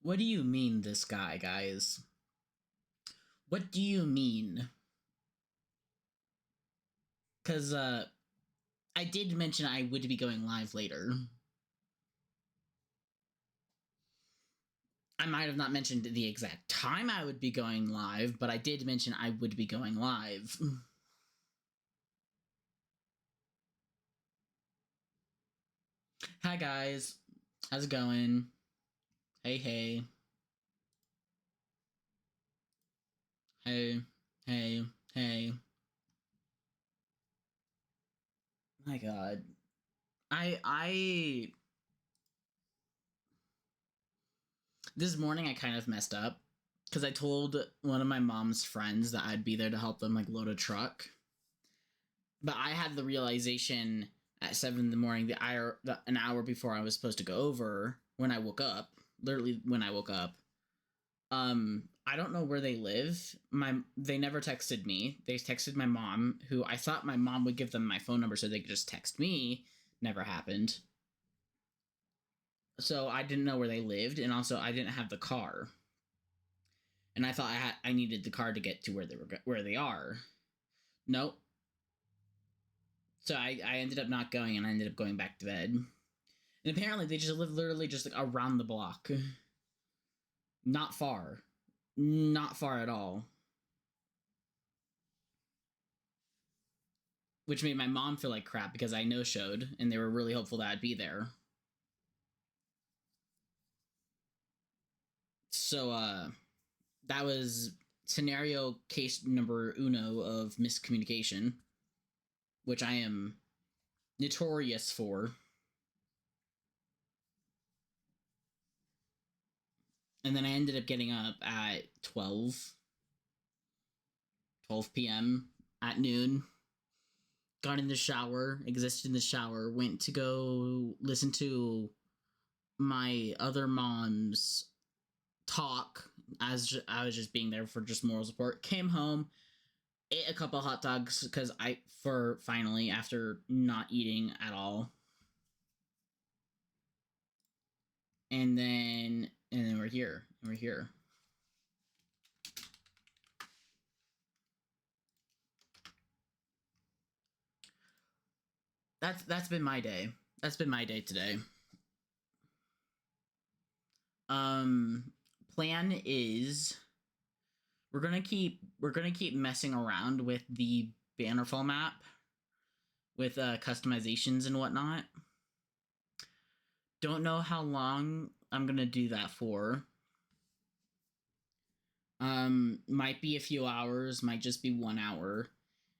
What do you mean, this guy, guys? What do you mean? Because, I did mention I would be going live later. I might have not mentioned the exact time I would be going live, but I did mention I would be going live. Hi, guys. How's it going? Hey, hey. Hey, hey, hey. My god. I this morning I kind of messed up because I told one of my mom's friends that I'd be there to help them like load a truck. But I had the realization at 7 in the morning, an hour before I was supposed to go over, when I woke up, literally when I woke up. I don't know where they live. They never texted me. They texted my mom, who I thought my mom would give them my phone number so they could just text me. Never happened. So I didn't know where they lived, and also I didn't have the car. And I thought I needed the car to get to where they are. Nope. So I ended up not going, and I ended up going back to bed. And apparently they just live literally just like around the block. Not far. Not far at all. Which made my mom feel like crap because I no showed and they were really hopeful that I'd be there. So that was scenario case number uno of miscommunication, which I am notorious for. And then I ended up getting up at 12 p.m. at noon. Got in the shower, existed in the shower, went to go listen to my other mom's talk as I was just being there for just moral support. Came home, ate a couple hot dogs because for finally after not eating at all, and then we're here. We're here. That's been my day. That's been my day today. Um, plan is we're gonna keep messing around with the Bannerfall map with customizations and whatnot. Don't know how long I'm gonna do that for. Might be a few hours, might just be 1 hour,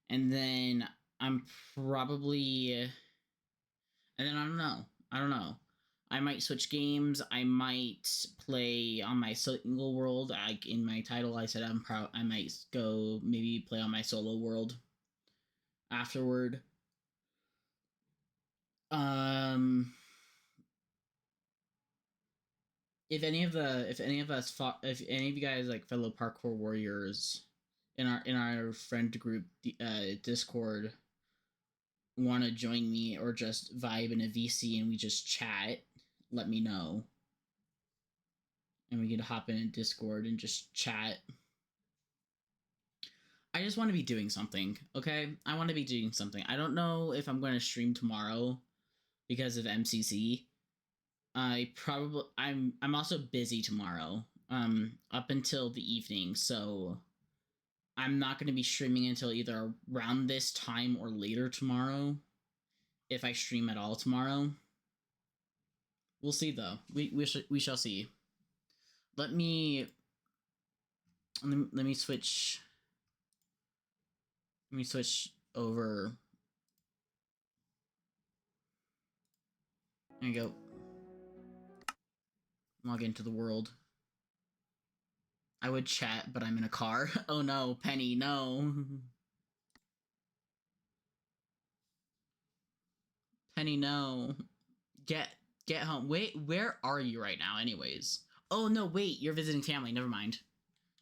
and then I'm probably, and then I don't know. I might switch games. I might play on my single world. Like in my title, I said I might go maybe play on my solo world afterward. Um, if any of you guys like fellow parkour warriors in our friend group Discord want to join me or just vibe in a VC and we just chat, let me know. And we can hop in Discord and just chat. I just want to be doing something, okay? I want to be doing something. I don't know if I'm going to stream tomorrow because of MCC. I'm also busy tomorrow up until the evening, so I'm not going to be streaming until either around this time or later tomorrow, if I stream at all tomorrow. We'll see though. We shall see. Let me let me switch. Let me switch over. There you go. Log into the world. I would chat, but I'm in a car. Oh no, Penny, no. Penny, no. Get get home. Wait, where are you right now anyways? Oh no, wait, you're visiting family. Never mind.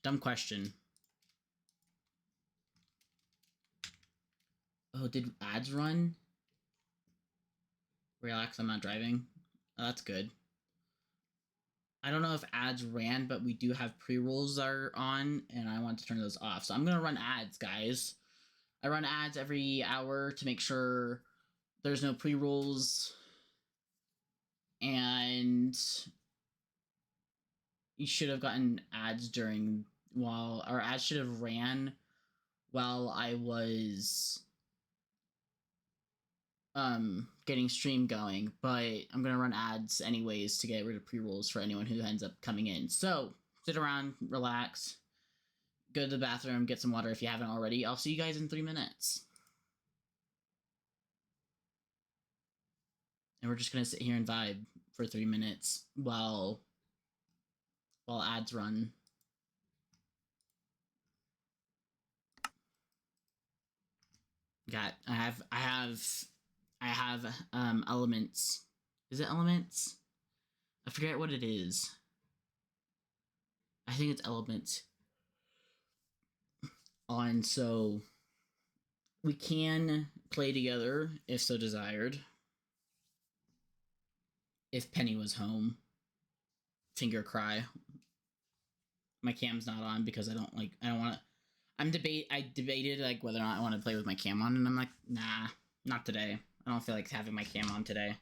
Dumb question. Oh, did ads run? Relax, I'm not driving. Oh, that's good. I don't know if ads ran, but we do have pre-rolls are on, and I want to turn those off. So I'm gonna run ads, guys. I run ads every hour to make sure there's no pre-rolls, and you should have gotten ads during while our ads should have ran while I was getting stream going, but I'm gonna run ads anyways to get rid of pre-rolls for anyone who ends up coming in. So sit around, relax, go to the bathroom, get some water if you haven't already. I'll see you guys in 3 minutes. And we're just gonna sit here and vibe for 3 minutes while ads run. I have elements. Is it elements? I forget what it is. I think it's elements on, so we can play together if so desired. If Penny was home. Finger cry. My cam's not on because I don't want to. I debated like whether or not I want to play with my cam on, and I'm like, nah, not today. I don't feel like having my cam on today.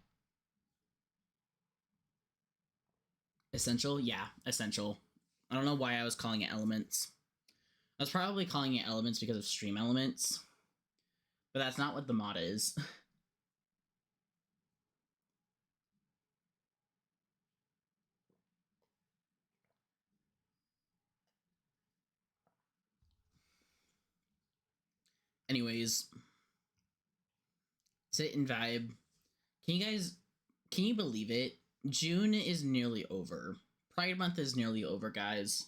Essential? Yeah, essential. I don't know why I was calling it elements. I was probably calling it elements because of stream elements, but that's not what the mod is. Anyways, sit and vibe. Can you believe it? June is nearly over. Pride Month is nearly over, guys.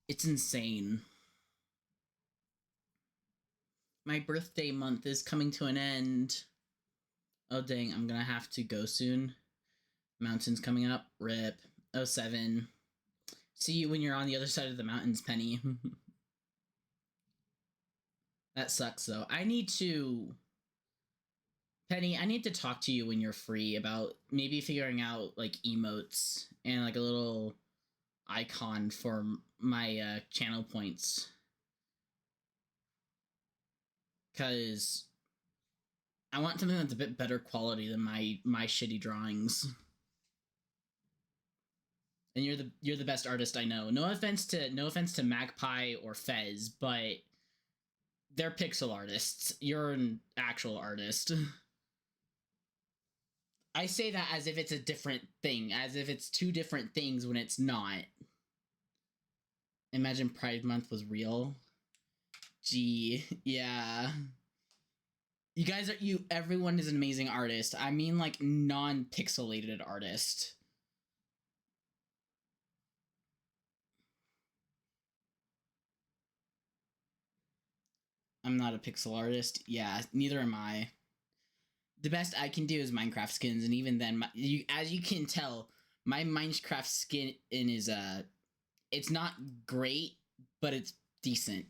It's insane. My birthday month is coming to an end. Oh dang, I'm gonna have to go soon. Mountains coming up. Rip. 07. See you when you're on the other side of the mountains, Penny. That sucks though. Penny, I need to talk to you when you're free about maybe figuring out like emotes and like a little icon for my channel points. Cause I want something that's a bit better quality than my shitty drawings. And you're the best artist I know. No offense to Magpie or Fez, but they're pixel artists. You're an actual artist. I say that as if it's a different thing, as if it's two different things when it's not. Imagine Pride Month was real. Gee, yeah. Everyone is an amazing artist. I mean like non-pixelated artist. I'm not a pixel artist. Yeah, neither am I. The best I can do is Minecraft skins, and even then, as you can tell, my Minecraft skin is it's not great, but it's decent.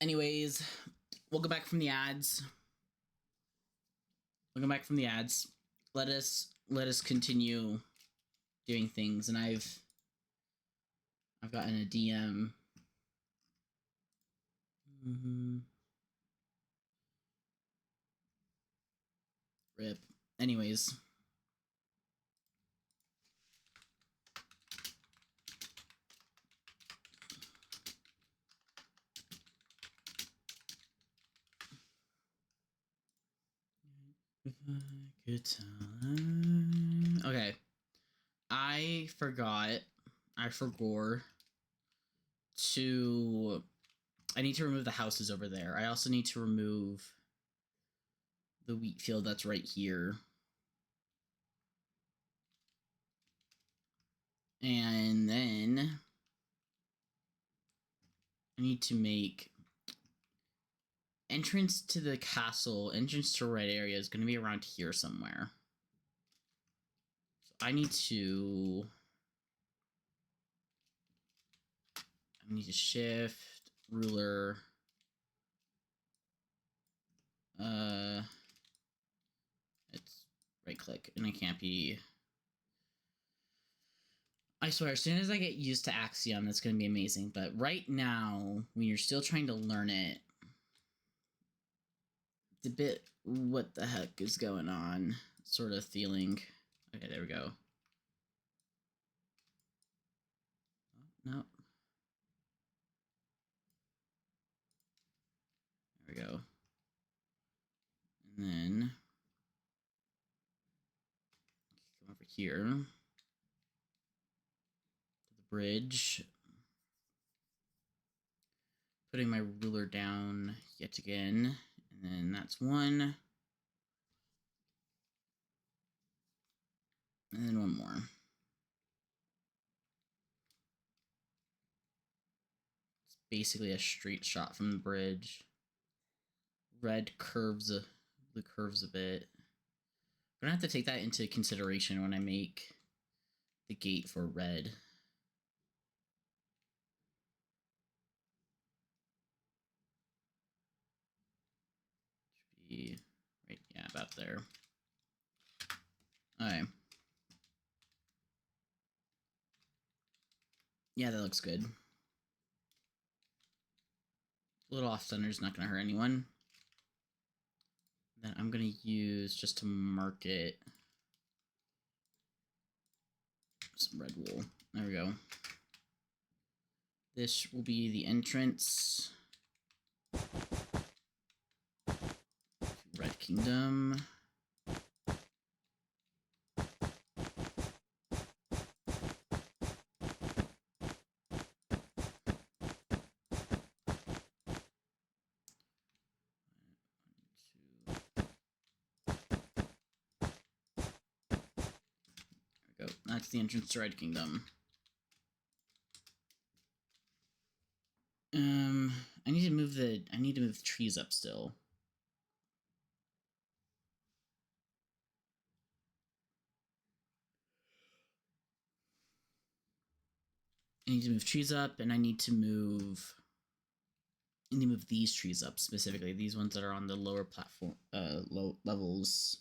Anyways, we'll go back from the ads. Let us continue doing things, and I've gotten a DM. Rip. Anyways. Good time. Okay. I forgot to I need to remove the houses over there. I also need to remove the wheat field that's right here. And then I need to make entrance to the castle, entrance to red area is going to be around here somewhere. So I need to shift ruler. It's right click, and it can't be. I swear, as soon as I get used to Axiom, it's going to be amazing. But right now, when you're still trying to learn it, it's a bit what the heck is going on sort of feeling. Okay, there we go. Oh, no. There we go. And then come over here to the bridge. Putting my ruler down yet again. And then that's one. And then one more. It's basically a straight shot from the bridge. Red curves the curves a bit. I'm gonna have to take that into consideration when I make the gate for red. Should be right, yeah, about there. All right. Yeah, that looks good. A little off center is not gonna hurt anyone. Then I'm gonna use just to mark it some red wool. There we go. This will be the entrance to Red Kingdom. There we go. That's the entrance to Red Kingdom. I need to move the trees up still. I need to move trees up, and I need to move these trees up specifically. These ones that are on the lower platform, low levels.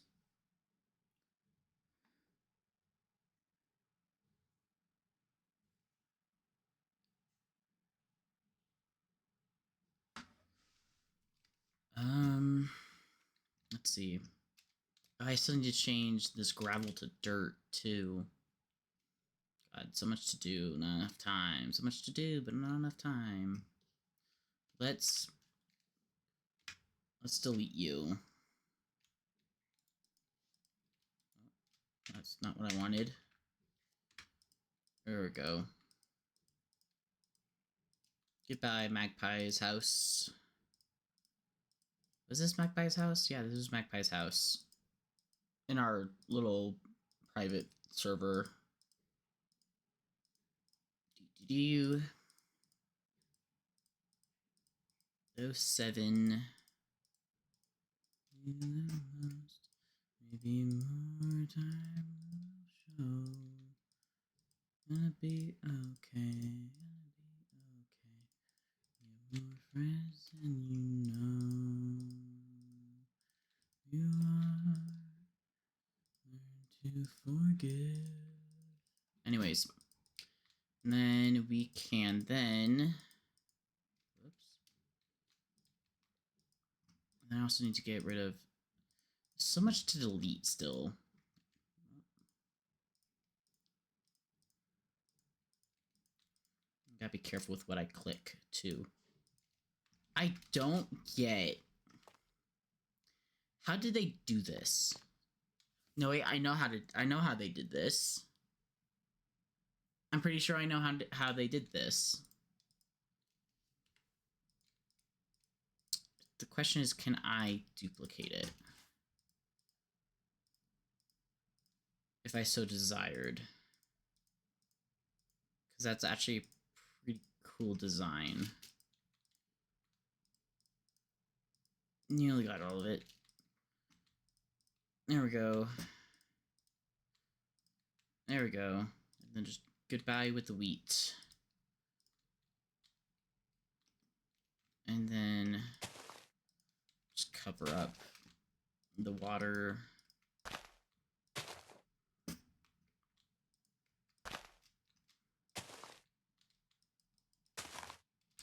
Let's see. I still need to change this gravel to dirt too. God, so much to do, not enough time. So much to do, but not enough time. Let's delete you. That's not what I wanted. There we go. Goodbye, Magpie's house. Was this Magpie's house? Yeah, this is Magpie's house. In our little private server. Do 07. Maybe more time will show. Gonna be okay. You're more friends than you know. You are. Learn to forgive. Anyways. And then we can then. Whoops. And I also need to get rid of so much to delete still. Gotta be careful with what I click too. I don't get. How did they do this? No, wait, I know how they did this. I'm pretty sure I know how they did this. The question is, can I duplicate it? If I so desired. Because that's actually a pretty cool design. Nearly got all of it. There we go. There we go. And then just goodbye with the wheat. And then just cover up the water.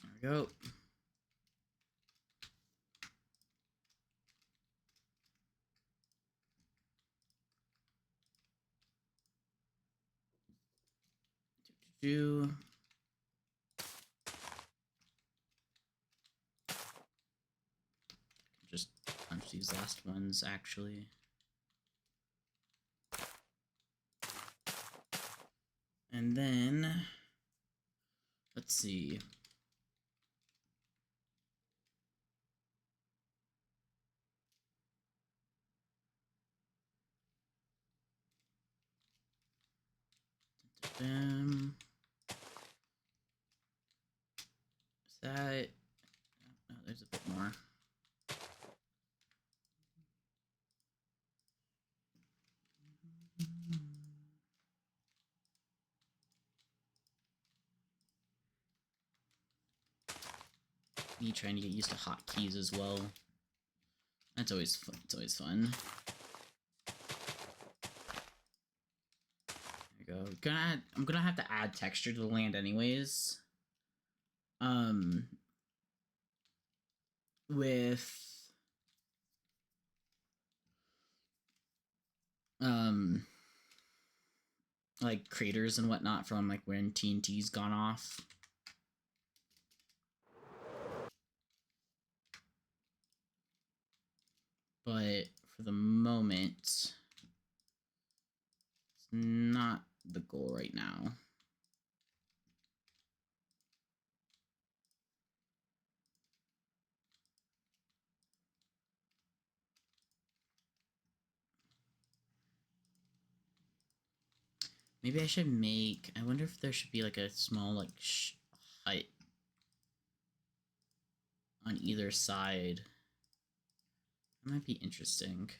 There we go. Just punch these last ones, actually. And then, let's see. Is that... Oh, there's a bit more. Me trying to get used to hotkeys as well. That's always fun. It's always fun. There we go. I'm gonna have to add texture to the land anyways. With like craters and whatnot from like when TNT's gone off. But for the moment, it's not the goal right now. Maybe I should make... I wonder if there should be like a small like hut on either side. That might be interesting.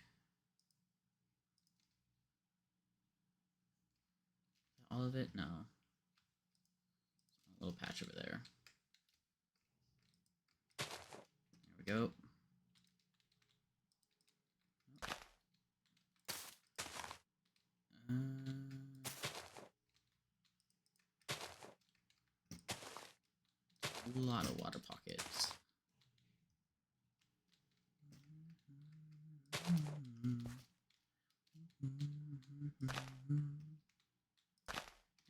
All of it? No. A little patch over there. There we go. A lot of water pockets.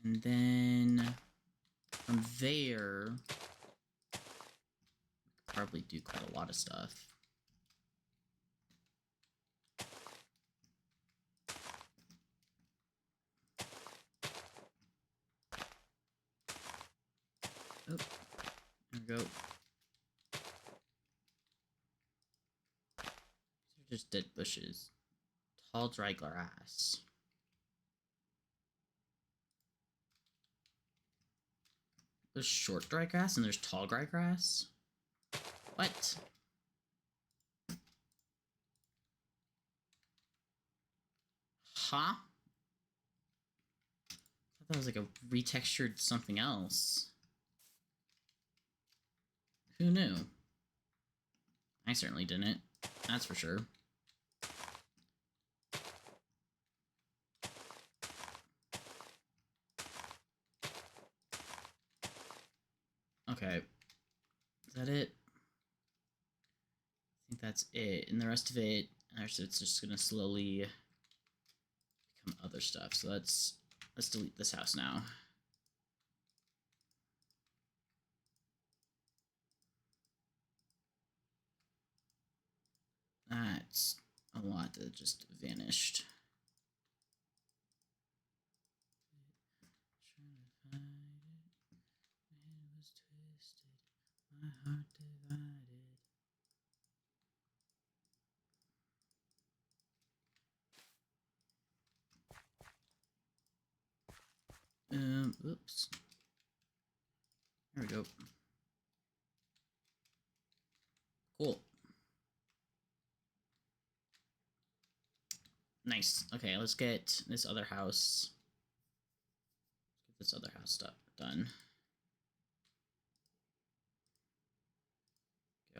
And then from there, we could probably do quite a lot of stuff. Oh, there we go. These are just dead bushes. Tall, dry grass. There's short dry grass and there's tall dry grass? What? Huh? I thought that was like a retextured something else. Who knew? I certainly didn't. That's for sure. Okay. Is that it? I think that's it. And the rest of it, it's just gonna slowly become other stuff. So let's delete this house now. That's a lot that just vanished. My heart divided. Oops. There we go. Cool. Nice. Okay, let's get this other house. Let's get this other house stuff done.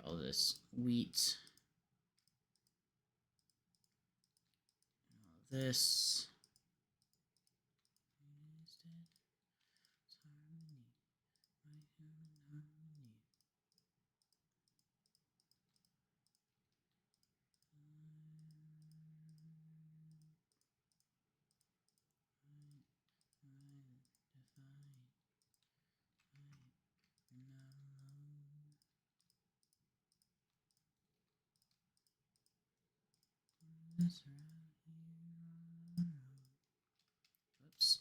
all this wheat. All this. Oops.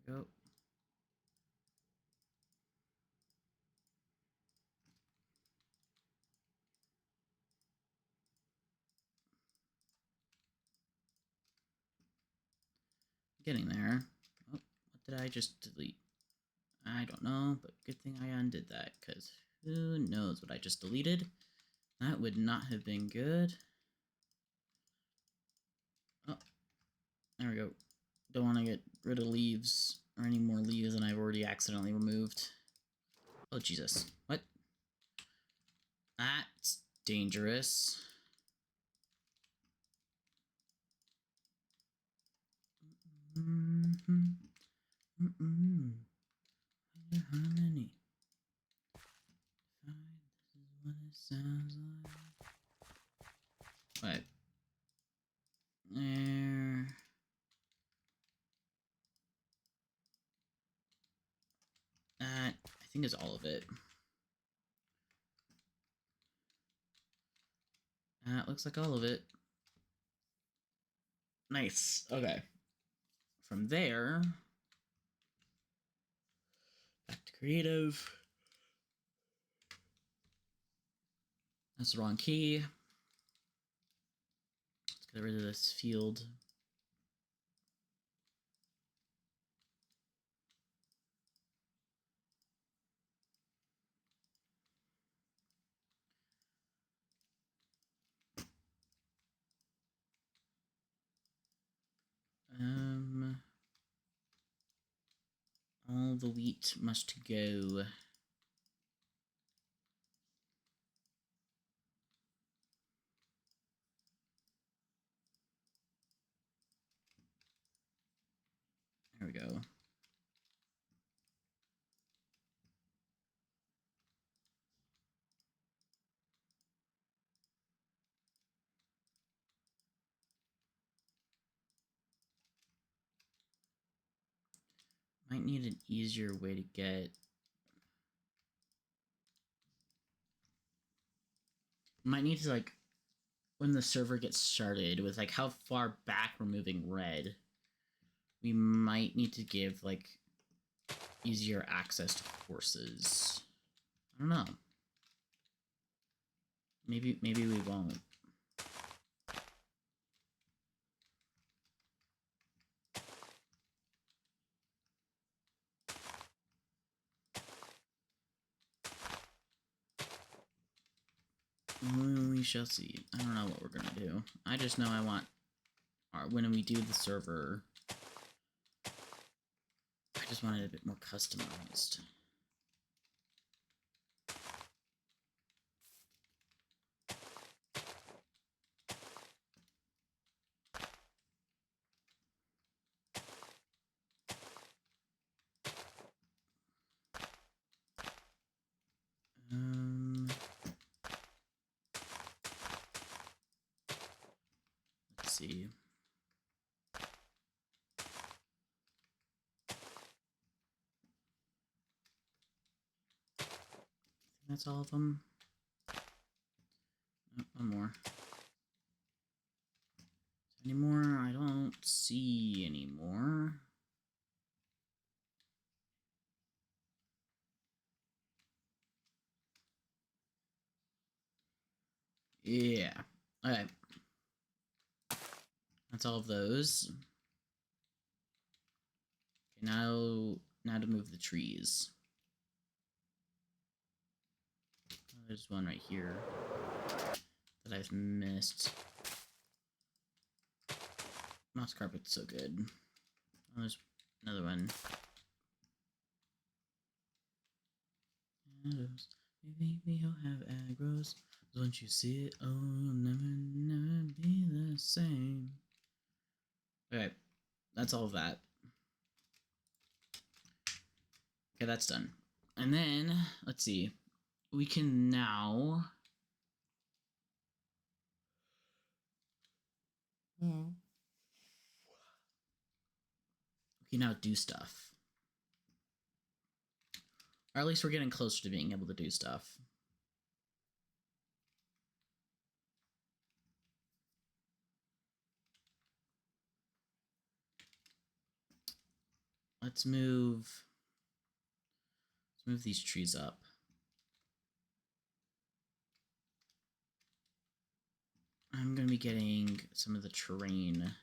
There we go. Getting there. Oh, what did I just delete? I don't know, but good thing I undid that, because who knows what I just deleted. That would not have been good. Oh, there we go. Don't want to get rid of leaves, or any more leaves than I've already accidentally removed. Oh, Jesus. What? That's dangerous. How many? This is what it sounds like. Right. There. That, I think, is all of it. That looks like all of it. Nice. Okay. From there, back to creative. That's the wrong key. Let's get rid of this field. All the wheat must go. There we go. Might need an easier way to get. Might need to, like, when the server gets started, with like how far back we're moving red, we might need to give like easier access to courses. I don't know. Maybe we won't. We shall see. I don't know what we're gonna do. I just know I want when we do the server, I just want it a bit more customized. Let's see. I think that's all of them. Oh, one more. Any more? I don't see any more. Yeah. Okay. That's all of those. Okay, now to move the trees. There's one right here that I've missed. Moss carpet's so good. Oh, there's another one. Maybe you'll have agros. Once you see it, oh, you'll never be the same. Okay, that's all of that. Okay, that's done. And then, let's see. We can now... we can now do stuff. Or at least we're getting closer to being able to do stuff. Let's move these trees up. I'm gonna be getting some of the terrain. I'm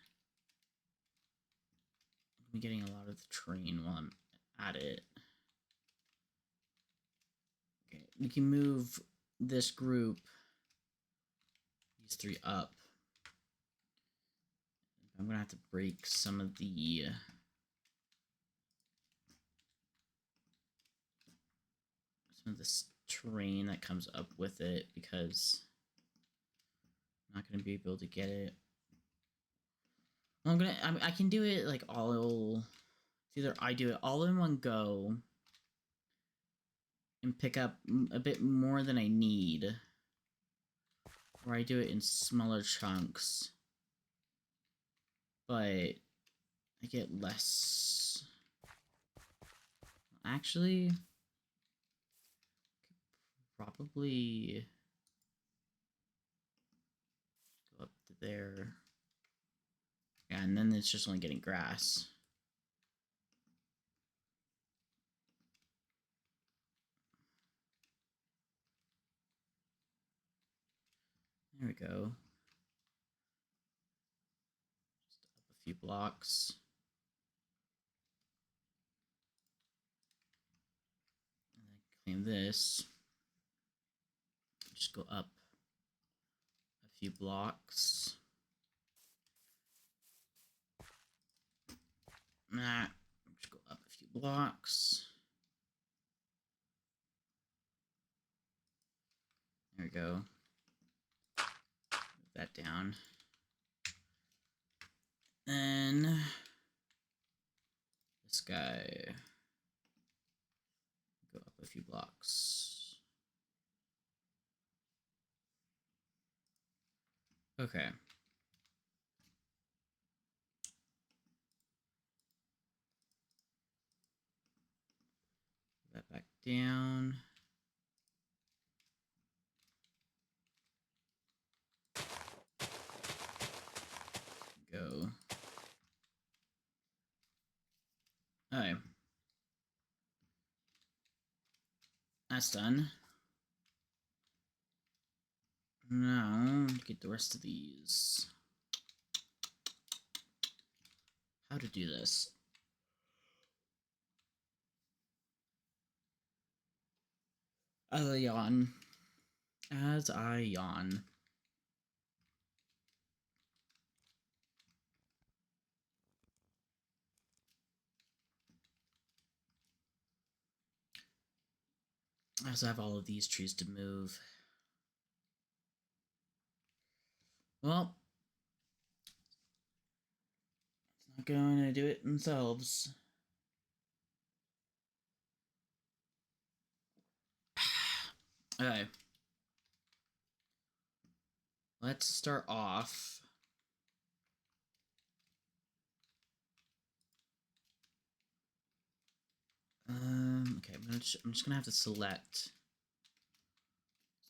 be getting a lot of the terrain while I'm at it. Okay, we can move this group, these three up. I'm gonna have to break some of the this terrain that comes up with it because I'm not gonna be able to get it. Well, I can do it like all. It's either I do it all in one go and pick up a bit more than I need, or I do it in smaller chunks, but I get less. Actually, probably go up to there. Yeah, and then it's just only getting grass. There we go. Just up a few blocks. And then claim this. Just go up a few blocks. Nah, just go up a few blocks. There we go. Move that down. Then this guy, go up a few blocks. Okay. That back down. Go. Okay. That's done. Now, get the rest of these. How to do this? As I yawn. As I yawn. I also have all of these trees to move. Well, it's not going to do it themselves. Okay. Let's start off. Okay, I'm just gonna have to select.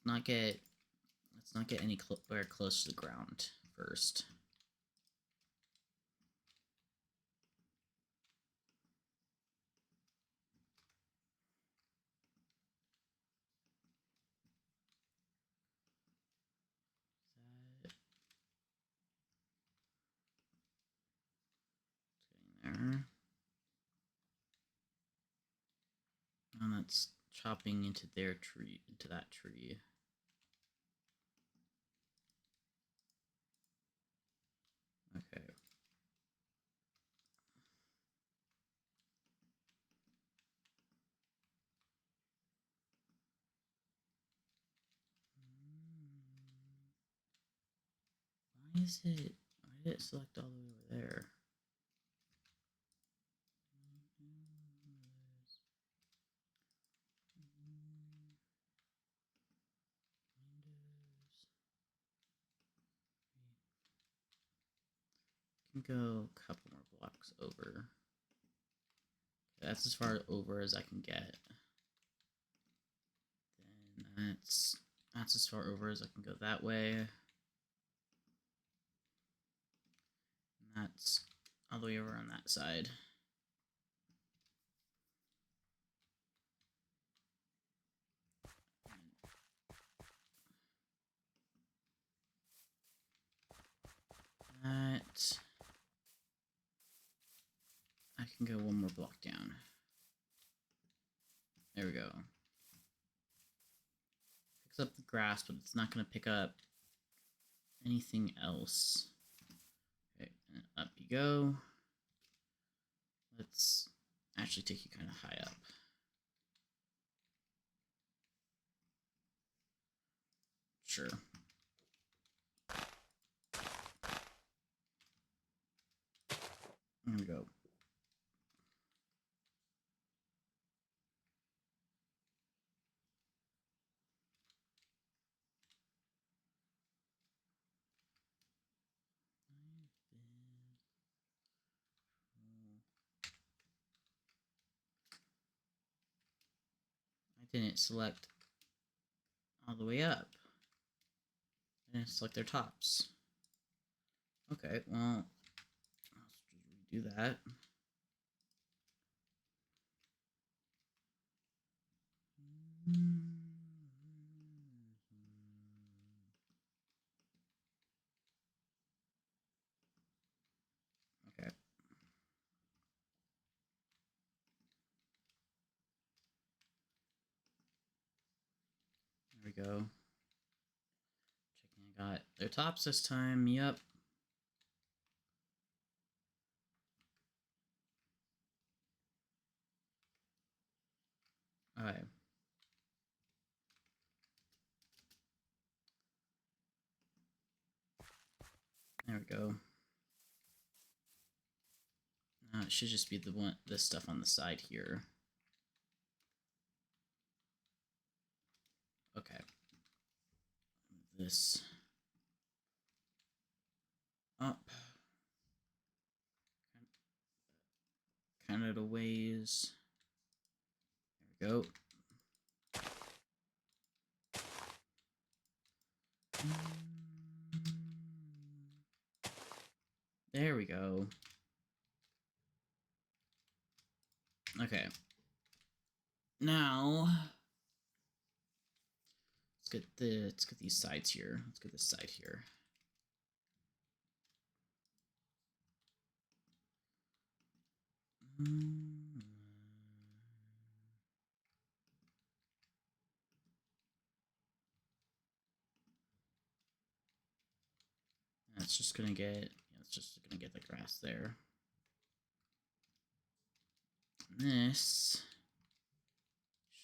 Let's not get anywhere close to the ground first. There. And that's chopping into their tree, into that tree. Okay. is it? Why did it select all the way over there? Can go a couple more blocks over. That's as far over as I can get. Then that's as far over as I can go that way. And that's all the way over on that side. That I can go one more block down. There we go. Picks up the grass, but it's not going to pick up anything else. Okay, and up you go. Let's actually take you kind of high up. Sure. There we go. I didn't select all the way up. I didn't select their tops. Okay, well, let's just redo that. Okay. There we go. Checking I got their tops this time. Yep. Alright. There we go. Now it should just be this stuff on the side here. Okay. This up. Kind of a ways. There we go. There we go. Okay. Now let's get these sides here. Let's get this side here. It's just gonna get the grass there. This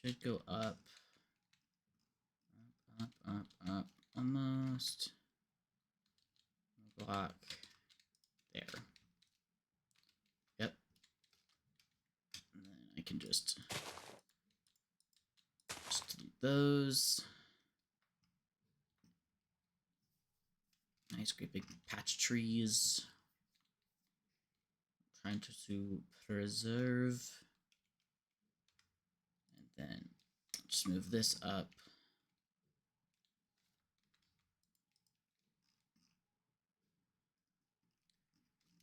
should go up, up, almost a block there. Yep. And then I can just delete those. Nice, great big patch trees. Trying to preserve. And then just move this up.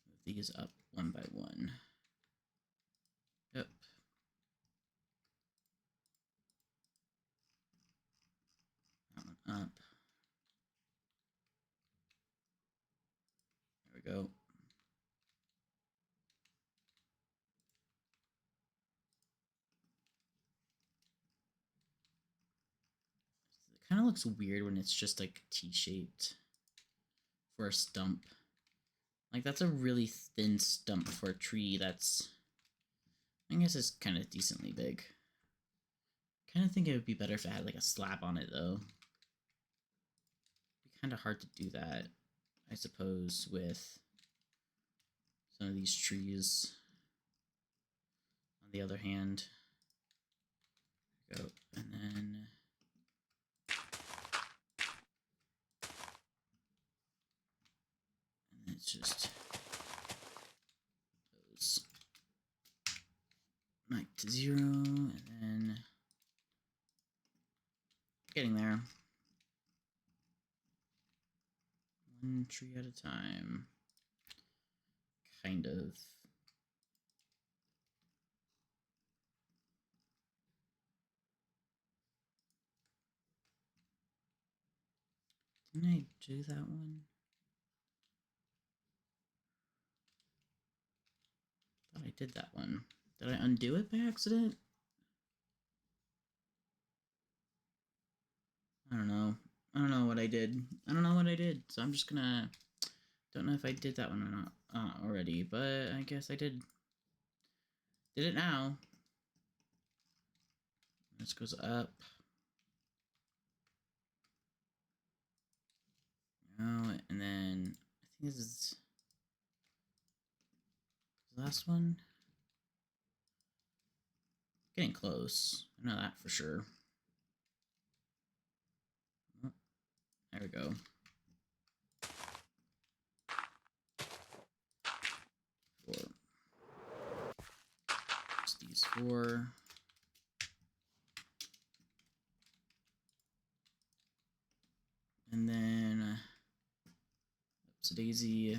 Move these up one by one. Yep. That one up. There we go. It kind of looks weird when it's just like T-shaped for a stump. Like that's a really thin stump for a tree that's, I guess it's kind of decently big. Kind of think it would be better if it had like a slab on it though. It'd be kind of hard to do that. I suppose, with some of these trees. On the other hand, go, and then it's just those back to 0, and then getting there. One tree at a time. Kind of. Didn't I do that one? I thought I did that one. Did I undo it by accident? I don't know. I don't know what I did. I don't know what I did, so I'm just gonna... Don't know if I did that one or not already, but I guess I did. Did it now. This goes up. Oh, and then I think this is the last one. Getting close. I know that for sure. Oh, there we go. 4. Just these 4. And then oops, daisy.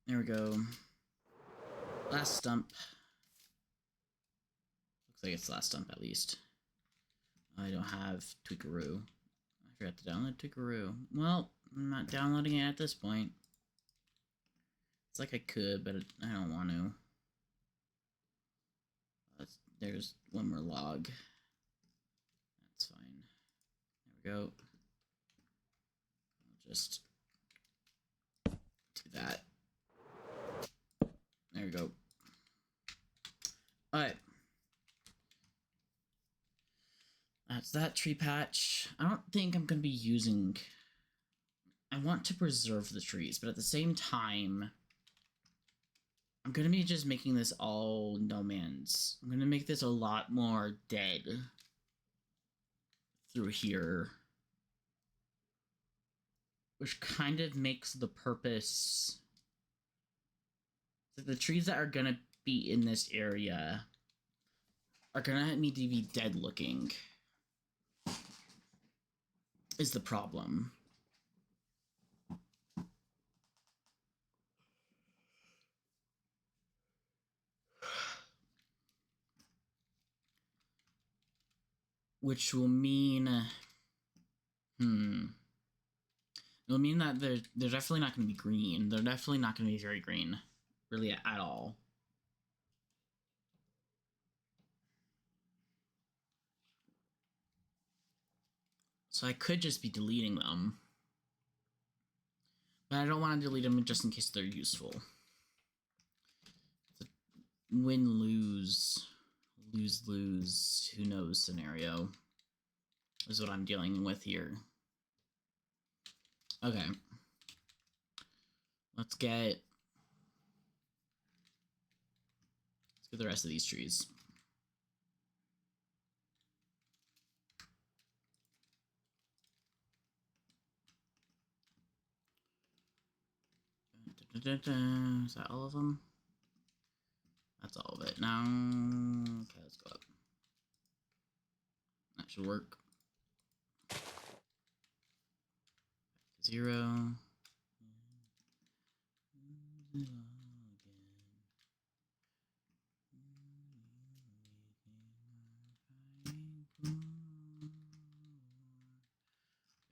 There we go. Last stump. Looks like it's the last stump at least. I don't have Tweakaroo. I forgot to download Tweakaroo. Well, I'm not downloading it at this point. It's like I could, but I don't want to. There's one more log. That's fine. There we go. I'll just do that. There we go. Alright. That's that tree patch. I don't think I'm going to be using... I want to preserve the trees, but at the same time... I'm going to be just making this all no man's. I'm going to make this a lot more dead through here. Which kind of makes the purpose... that the trees that are going to be in this area are going to need to be dead looking. Is the problem. Which will mean... It'll mean that they're definitely not going to be green. They're definitely not going to be very green. Really at all. So I could just be deleting them. But I don't want to delete them just in case they're useful. It's a win-lose, lose-lose, who knows scenario is what I'm dealing with here. Okay. Let's get the rest of these trees. Is that all of them? That's all of it. Now, okay, let's go up. That should work. 0.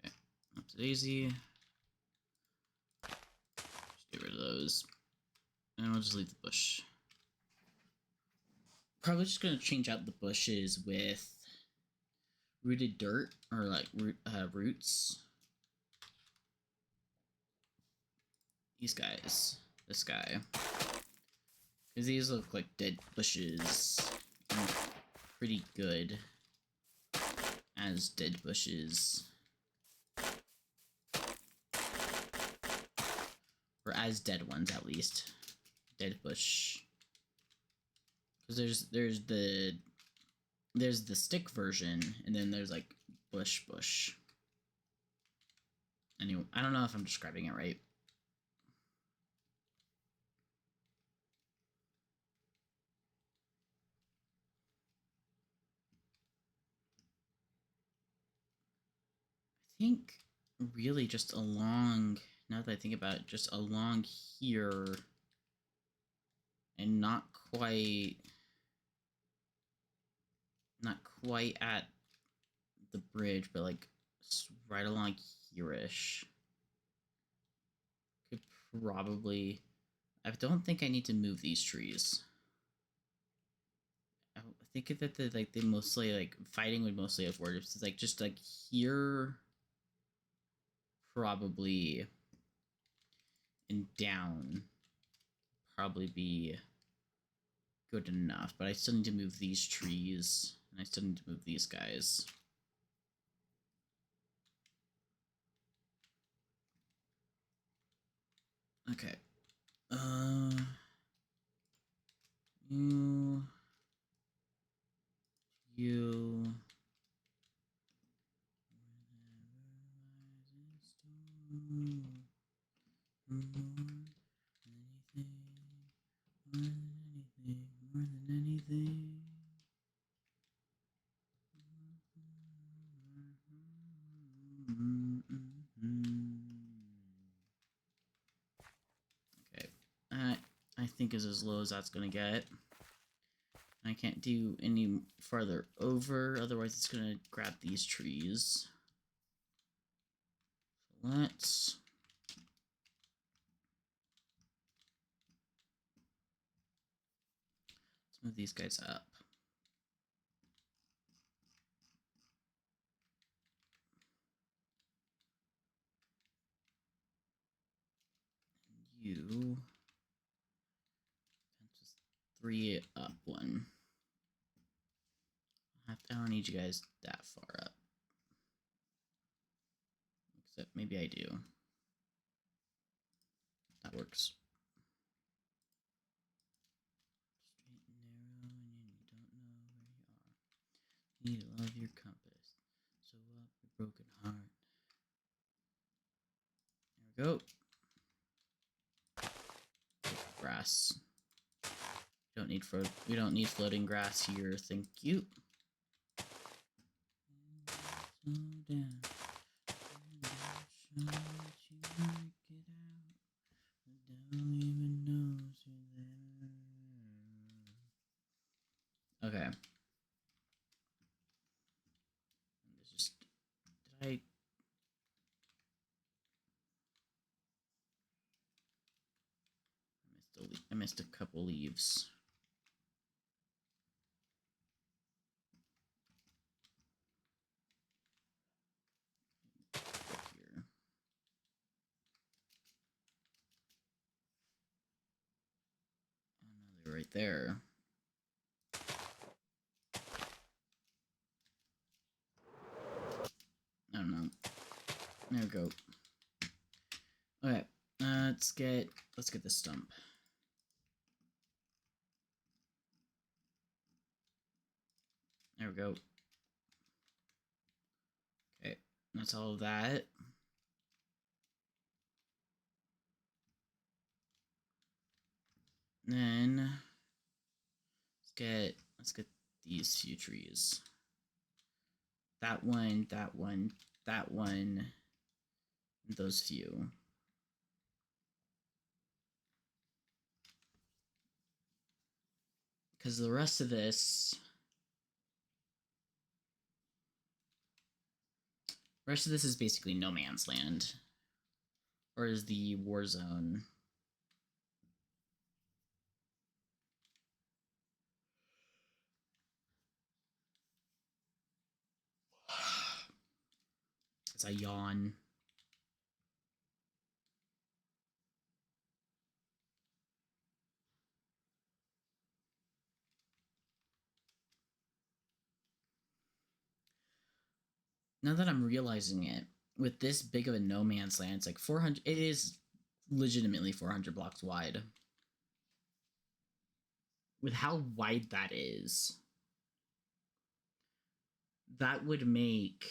Okay, up to daisy. Just get rid of those. And we'll just leave the bush. Probably just gonna change out the bushes with rooted dirt or like roots. These guys, this guy, because these look like dead bushes. Pretty good. as dead bushes. Or as dead ones, at least. Dead bush. Because there's the stick version, and then there's like bush. Anyway, I don't know if I'm describing it right. I think really just along, now that I think about it, just along here and not quite at the bridge, but like right along here-ish. Could probably, I don't think I need to move these trees. I think that they mostly like fighting would mostly have worked. It's like just like here, probably, and down, probably be good enough. But I still need to move these trees, and I still need to move these guys. Okay. You. More than anything. Okay, I think is as low as that's gonna get. I can't do any farther over, otherwise it's gonna grab these trees. So let's move these guys up. You just 3 up 1. I don't need you guys that far up. Except maybe I do. That works. Straight and narrow, and you don't know where you are. You need to love your compass. Sew up your broken heart. There we go. Grass. We don't need floating grass here. Thank you. Slow down. Okay. Just did I missed a couple leaves. Here. Another right there. I don't know. There we go. Okay, let's get the stump. There we go. Okay, that's all of that. Then let's get these few trees. That one, that one, that one, and those few. Because the rest of this is basically no man's land. Or is the war zone. As I yawn. now that I'm realizing it, with this big of a no man's land, it's like 400. It is legitimately 400 blocks wide. With how wide that is, that would make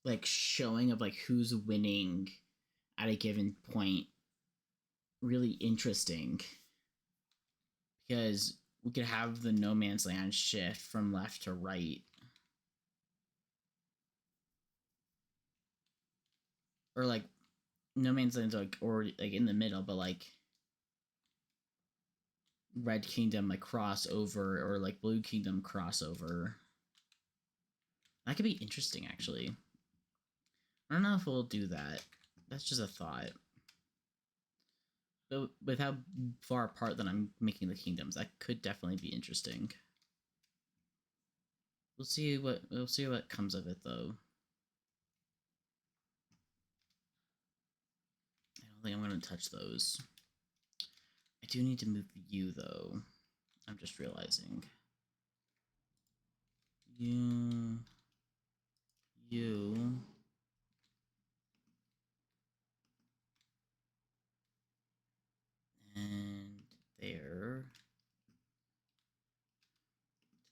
like showing of like who's winning at a given point really interesting, because we could have the no man's land shift from left to right, or like no man's land's like already like in the middle, but like red kingdom like crossover, or like blue kingdom crossover. That could be interesting, actually. I don't know if we'll do that. That's just a thought. But with how far apart that I'm making the kingdoms, that could definitely be interesting. We'll see what comes of it, though. I don't think I'm going to touch those. I do need to move you, though. I'm just realizing. You. And there.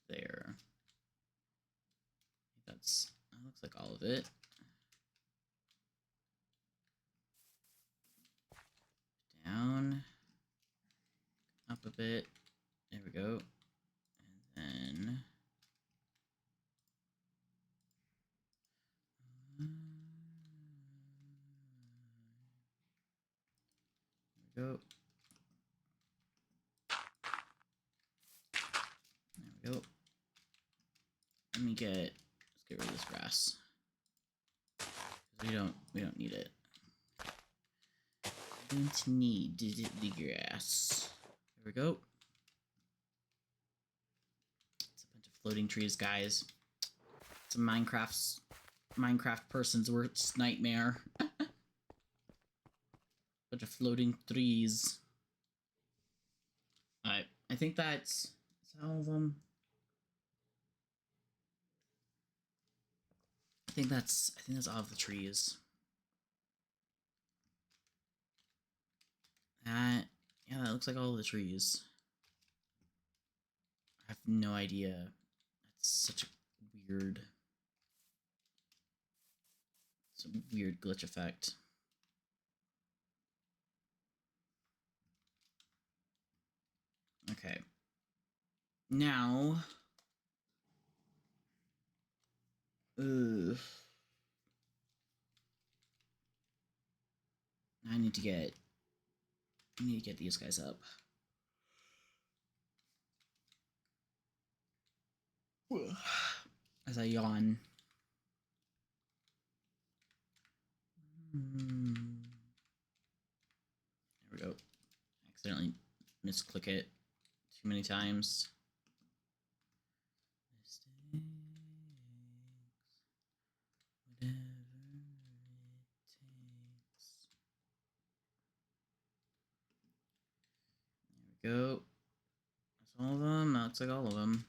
There. That looks like all of it. Down. Up a bit. There we go. And then. There we go. There we go. Let's get rid of this grass. We don't need it. Don't need the grass. There we go. It's a bunch of floating trees, guys. It's a Minecraft person's worst nightmare. Bunch of floating trees. Alright, I think that's all of them. I think that's all of the trees. Yeah, that looks like all of the trees. I have no idea. That's such a weird glitch effect. Okay. Now, I need to get these guys up. As I yawn. There we go. Accidentally misclick it too many times. Mistakes, whatever it takes. There we go. That's all of them. That looks like all of them.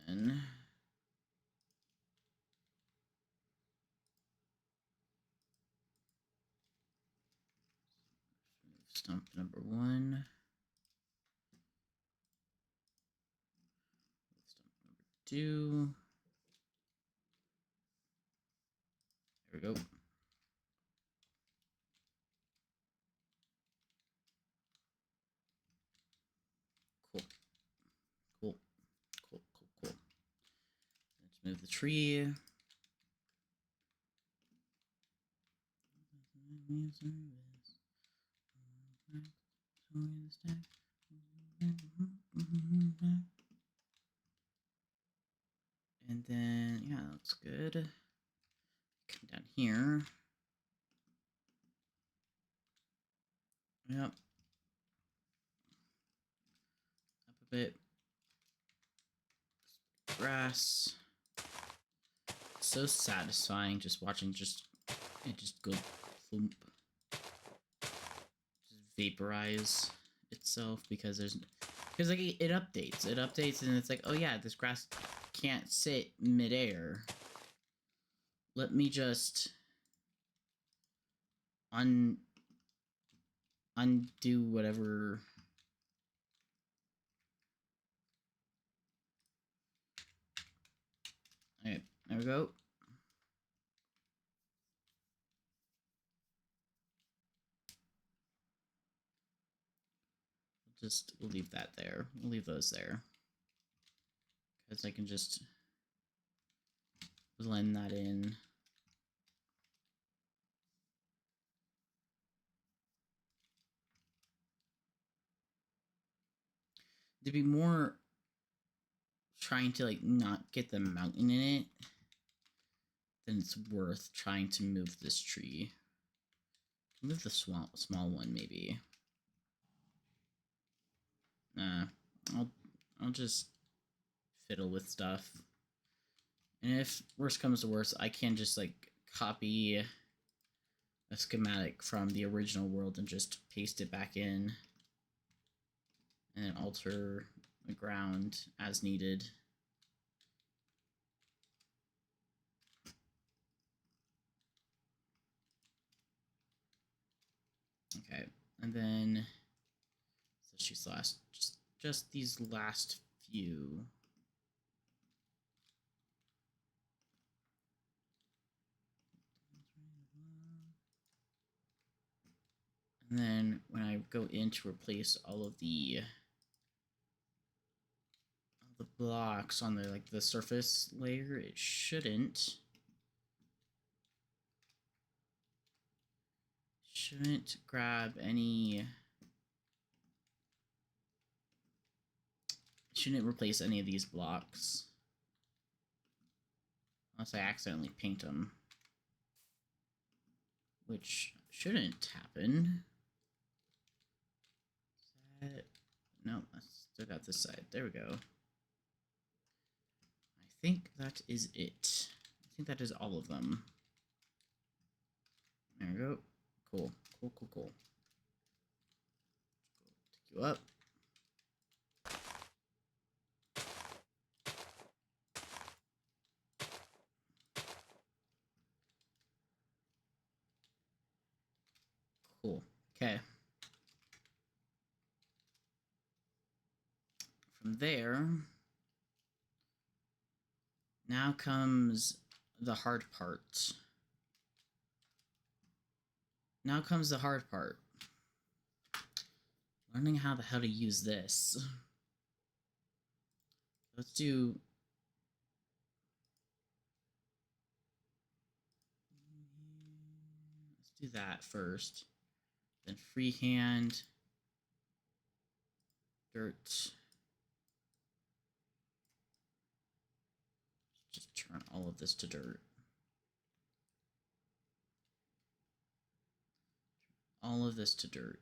And then stump number 1. Stump number 2. There we go. Cool. Cool. Cool. Cool. Cool. Let's move the tree. And then, yeah, that looks good. Come down here. Yep. Up a bit. Grass. So satisfying just watching it just go thump. Just vaporize itself, because there's Because like it updates, and it's like, oh yeah, this grass can't sit midair. Let me just undo whatever. Okay, there we go. Just leave that there. We'll leave those there. Because I can just blend that in. To be more trying to like not get the mountain in it, then it's worth trying to move this tree. Move the small one maybe. Nah, I'll just fiddle with stuff. And if worst comes to worst, I can just like copy a schematic from the original world and just paste it back in, and then alter the ground as needed. Okay, and then so she's last, just these last few. And then when I go in to replace all of the blocks on the like the surface layer, it shouldn't grab any, shouldn't replace any of these blocks unless I accidentally paint them, which shouldn't happen. No, I still got this side. There we go. I think that is it. I think that is all of them. There we go. Cool. Cool. Take you up. Cool. Okay. From there, now comes the hard part. Learning how to use this. Let's do that first. Then freehand, dirt. Just turn all of this to dirt. All of this to dirt.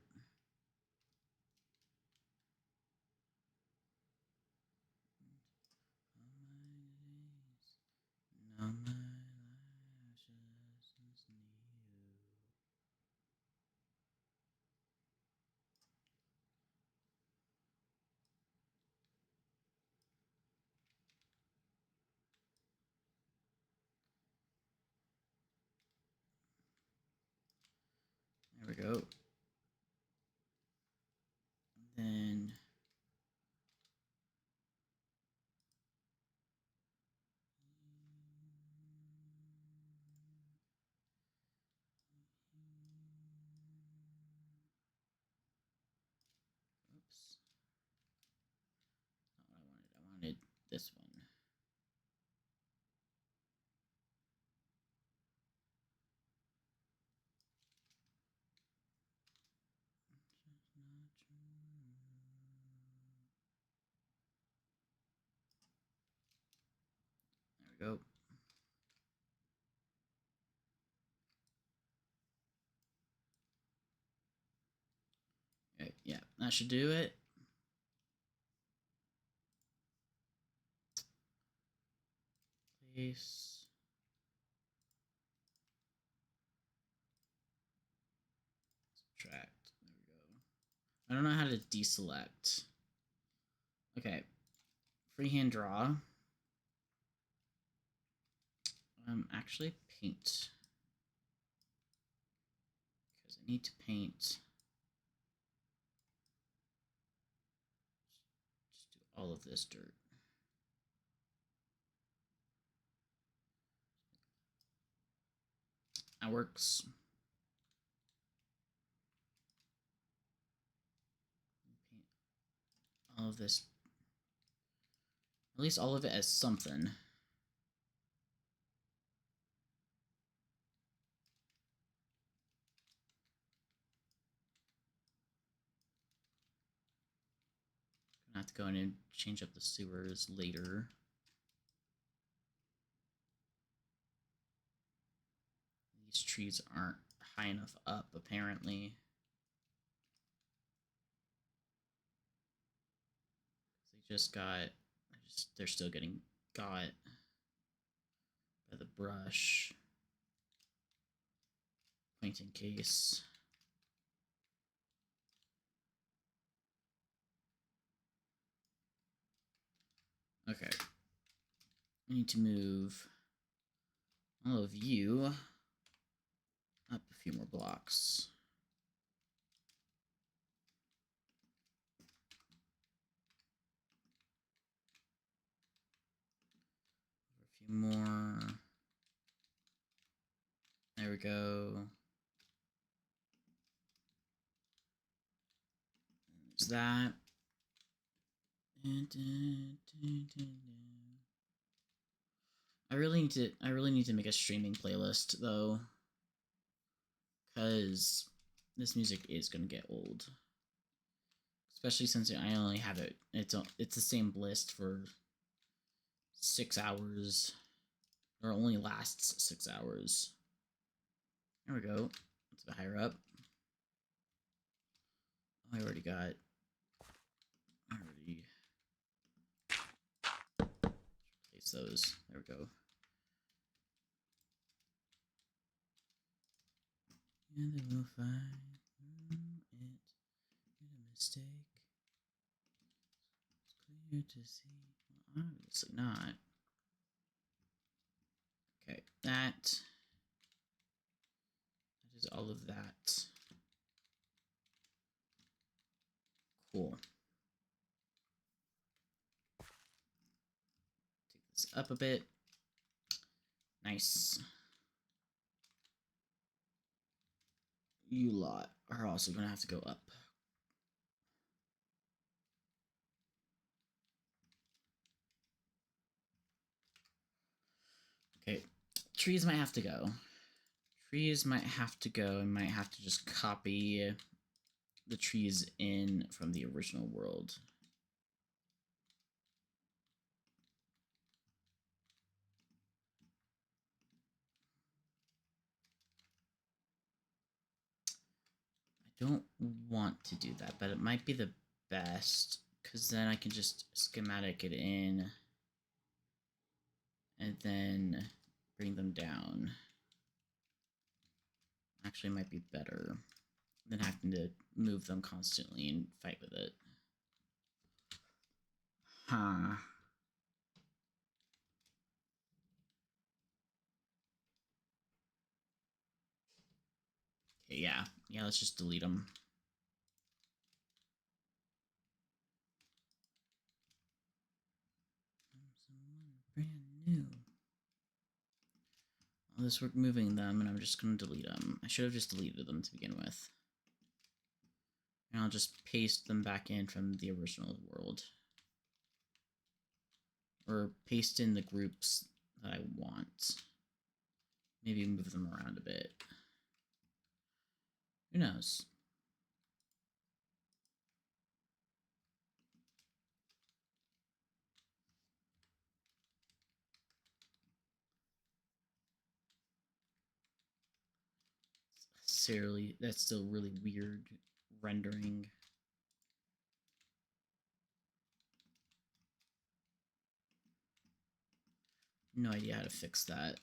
There we go. Then oops. Not what I wanted. I wanted this one. There we go. Okay, yeah, that should do it. Place. Subtract. There we go. I don't know how to deselect. Okay. Freehand draw. Actually paint. Because I need to paint. Just do all of this dirt. That works. Paint all of this. At least all of it as something. I have to go in and change up the sewers later. These trees aren't high enough up, apparently. They just got... they're still getting got by the brush. Painting case. Okay. I need to move all of you up a few more blocks. A few more. There we go. There's that. I really need to make a streaming playlist though, because this music is gonna get old. Especially since I only have it. It's the same list for 6 hours, or only lasts 6 hours. There we go. It's a bit higher up. Oh, I already got. Place those. There we go. And they will find it. Made a mistake. It's clear to see. Well, obviously not. Okay, that is all of that. Cool. Take this up a bit. Nice. You lot are also gonna have to go up. Okay, trees might have to go. Trees might have to go, and might have to just copy the trees in from the original world. I don't want to do that, but it might be the best, because then I can just schematic it in and then bring them down. Actually might be better than having to move them constantly and fight with it. Huh. Okay, yeah, let's just delete them. Brand new. All this work moving them, and I'm just going to delete them. I should have just deleted them to begin with. And I'll just paste them back in from the original world. Or paste in the groups that I want. Maybe move them around a bit. Who knows? Seriously, that's still really weird rendering. No idea how to fix that.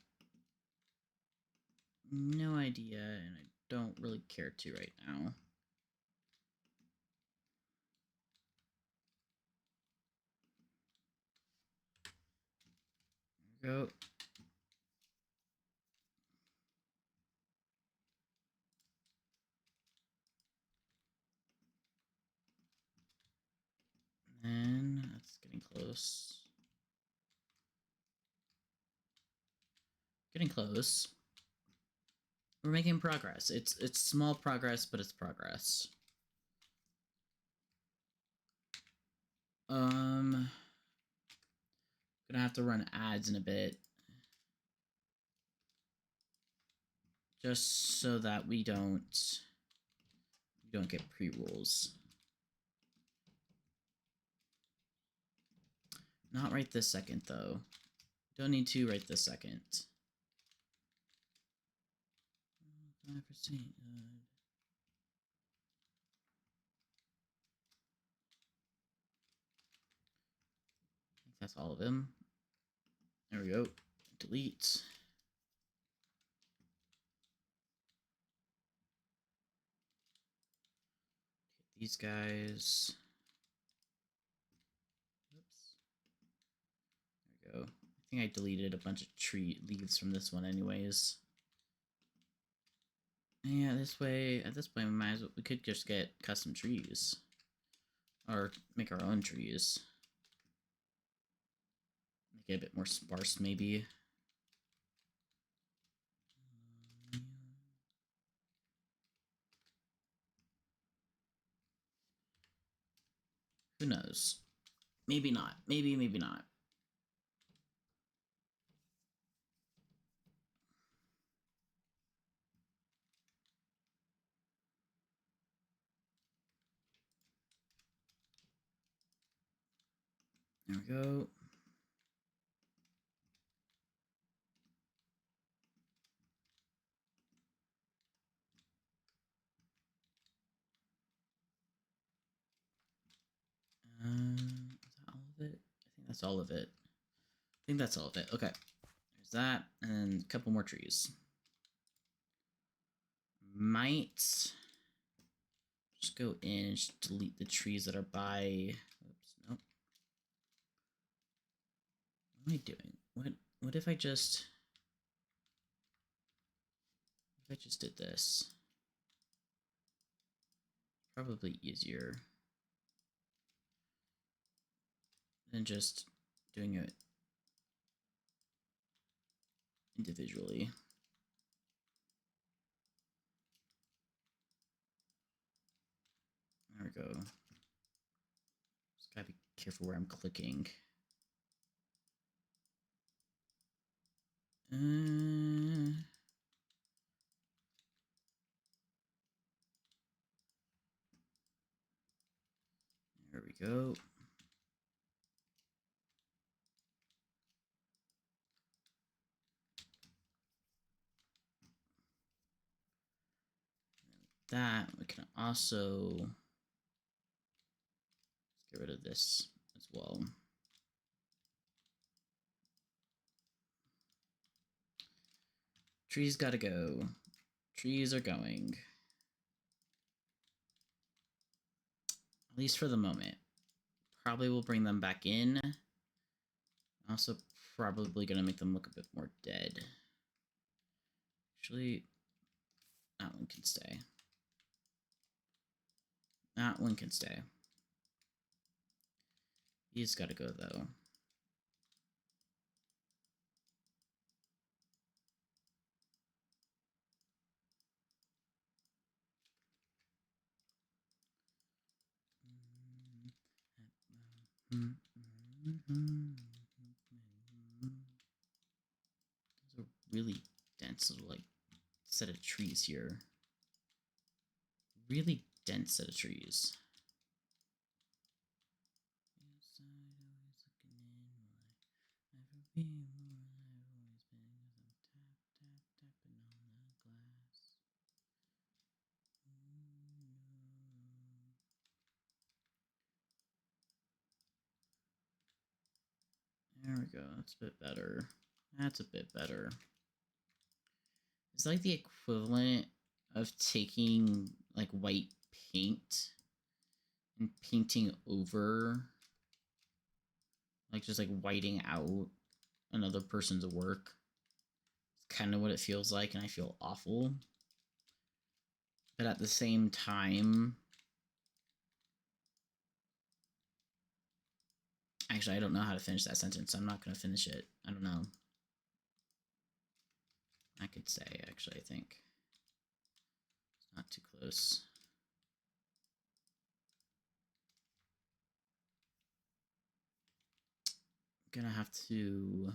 No idea, and I don't really care to right now. we go. And that's getting close. Getting close. We're making progress. It's small progress, but it's progress. Gonna have to run ads in a bit. Just so that we don't get pre-rolls. Not right this second, though. Don't need to right this second. 5%. I think that's all of them. There we go. Delete. Get these guys. Oops. There we go. I think I deleted a bunch of tree leaves from this one anyways. Yeah, this way, at this point, we could just get custom trees. Or make our own trees. Make it a bit more sparse, maybe. Who knows? Maybe not. Maybe not. There we go. Is that all of it? I think that's all of it. Okay. There's that, and a couple more trees. Might just go in and just delete the trees that are by. Oops, nope. What am I doing? What if I just did this? Probably easier than just doing it individually. There we go. Just gotta be careful where I'm clicking. There we go. That we can also get rid of this as well. Trees gotta go. Trees are going. At least for the moment. Probably will bring them back in. Also probably gonna make them look a bit more dead. Actually, that one can stay. That one can stay. He's gotta go though. There's a really dense little like set of trees here. Really dense set of trees. There we go. That's a bit better. That's a bit better. It's like the equivalent of taking like white paint and painting over, like just like whiting out another person's work. It's kind of what it feels like, and I feel awful. But at the same time, actually, I don't know how to finish that sentence, so I'm not going to finish it. I don't know. I could say, actually, I think. It's not too close. I'm gonna have to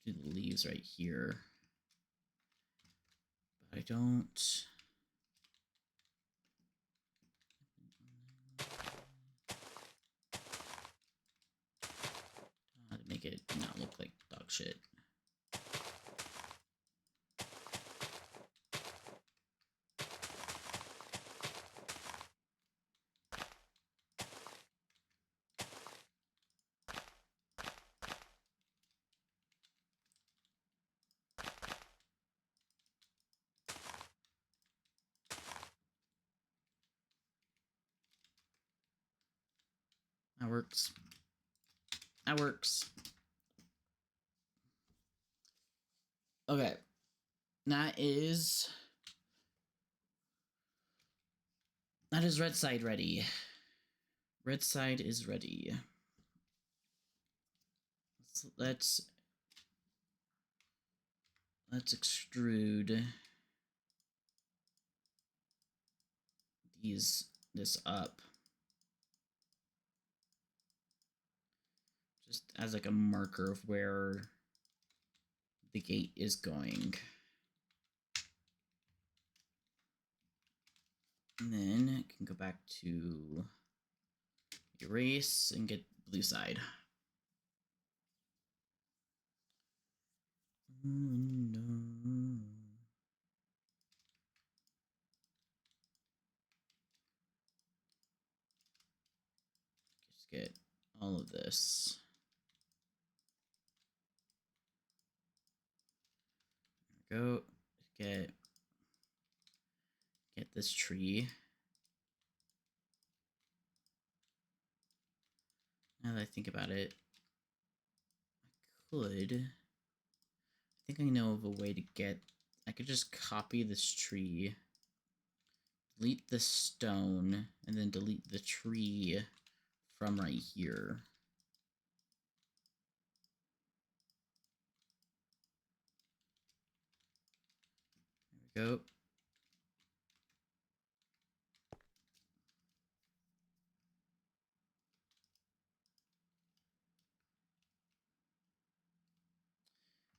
do the leaves right here. But I don't. How to make it not look like dog shit. That works. That works. Okay. That is red side ready. Red side is ready. Let's extrude this up. Just as like a marker of where the gate is going. And then I can go back to erase and get blue side. No. Just get all of this. There we go. Get this tree. Now that I think about it, I think I know of a way to I could just copy this tree, delete the stone, and then delete the tree from right here. There we go.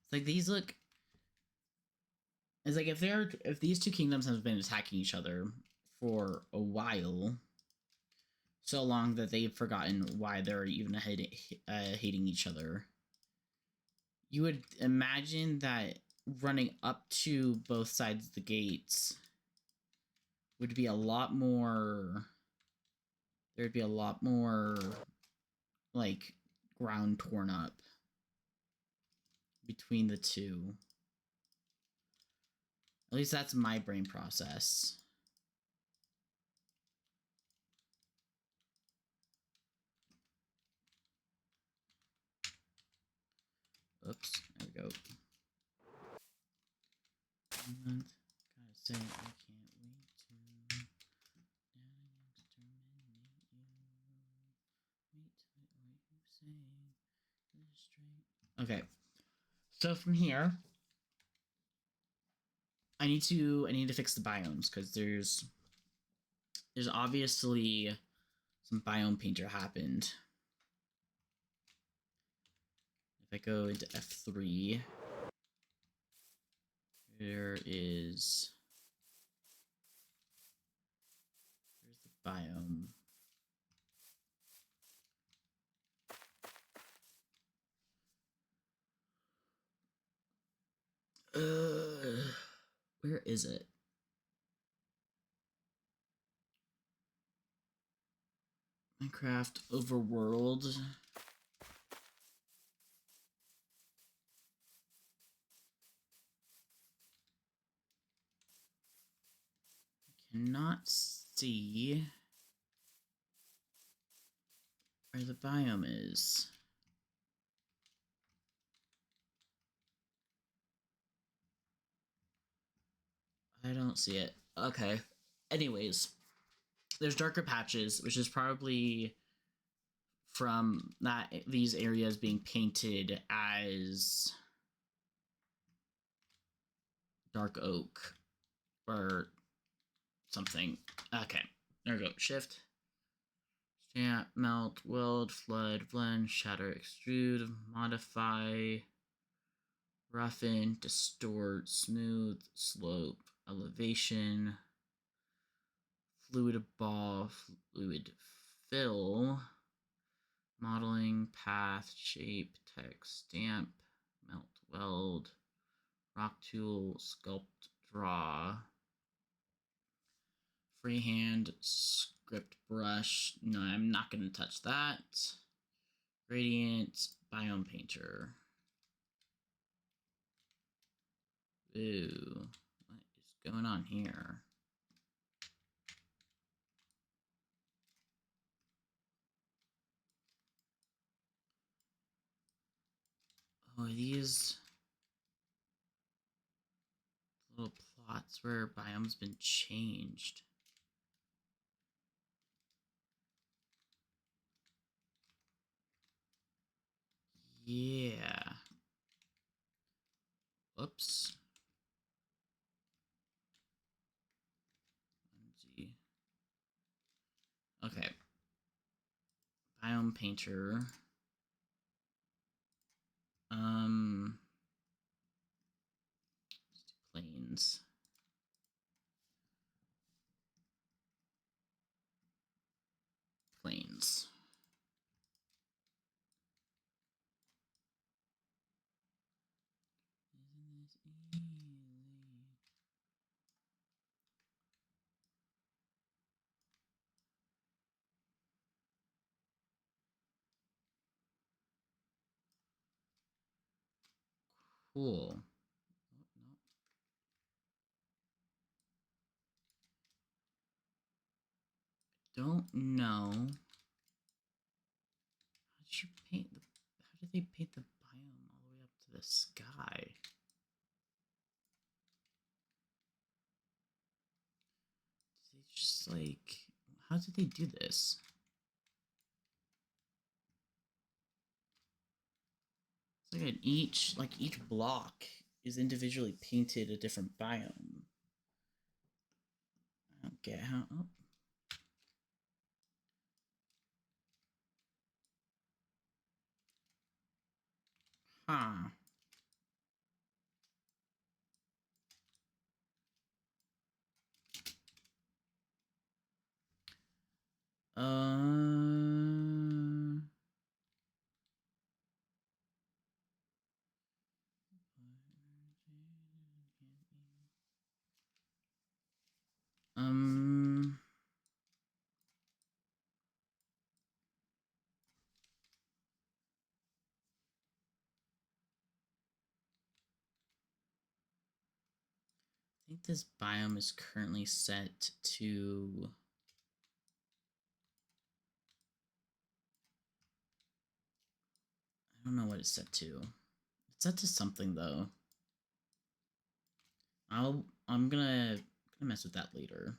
It's like these look. It's like if these two kingdoms have been attacking each other for a while, so long that they've forgotten why they're even hating each other. You would imagine that running up to both sides of the gates would be a lot more. There'd be a lot more, like, ground torn up between the two. At least that's my brain process. Oops, there we go. And gotta say, I can't wait to Okay, so from here, I need to fix the biomes because there's obviously some biome painter happened. If I go into F3, there's the biome. Where is it? Minecraft Overworld. I cannot see where the biome is. I don't see it. Okay. Anyways, there's darker patches, which is probably from that these areas being painted as dark oak or something. Okay, there we go. Shift, stamp, melt, weld, flood, blend, shatter, extrude, modify, roughen, distort, smooth, slope, elevation, fluid ball, fluid fill, modeling, path, shape, text, stamp, melt, weld, rock tool, sculpt, draw, freehand, script brush. No, I'm not going to touch that. Gradient, biome painter. Ooh, what is going on here? Oh, these little plots where biome's been changed. Yeah. Whoops. Okay. Biome painter. Planes. Planes. Cool. Don't know. How did you paint the? How did they paint the biome all the way up to the sky? Did they just like? How did they do this? It's like each block is individually painted a different biome. I don't get how. Oh. Huh. Um. I think this biome is currently set to. I don't know what it's set to. It's set to something though. I'm gonna mess with that later.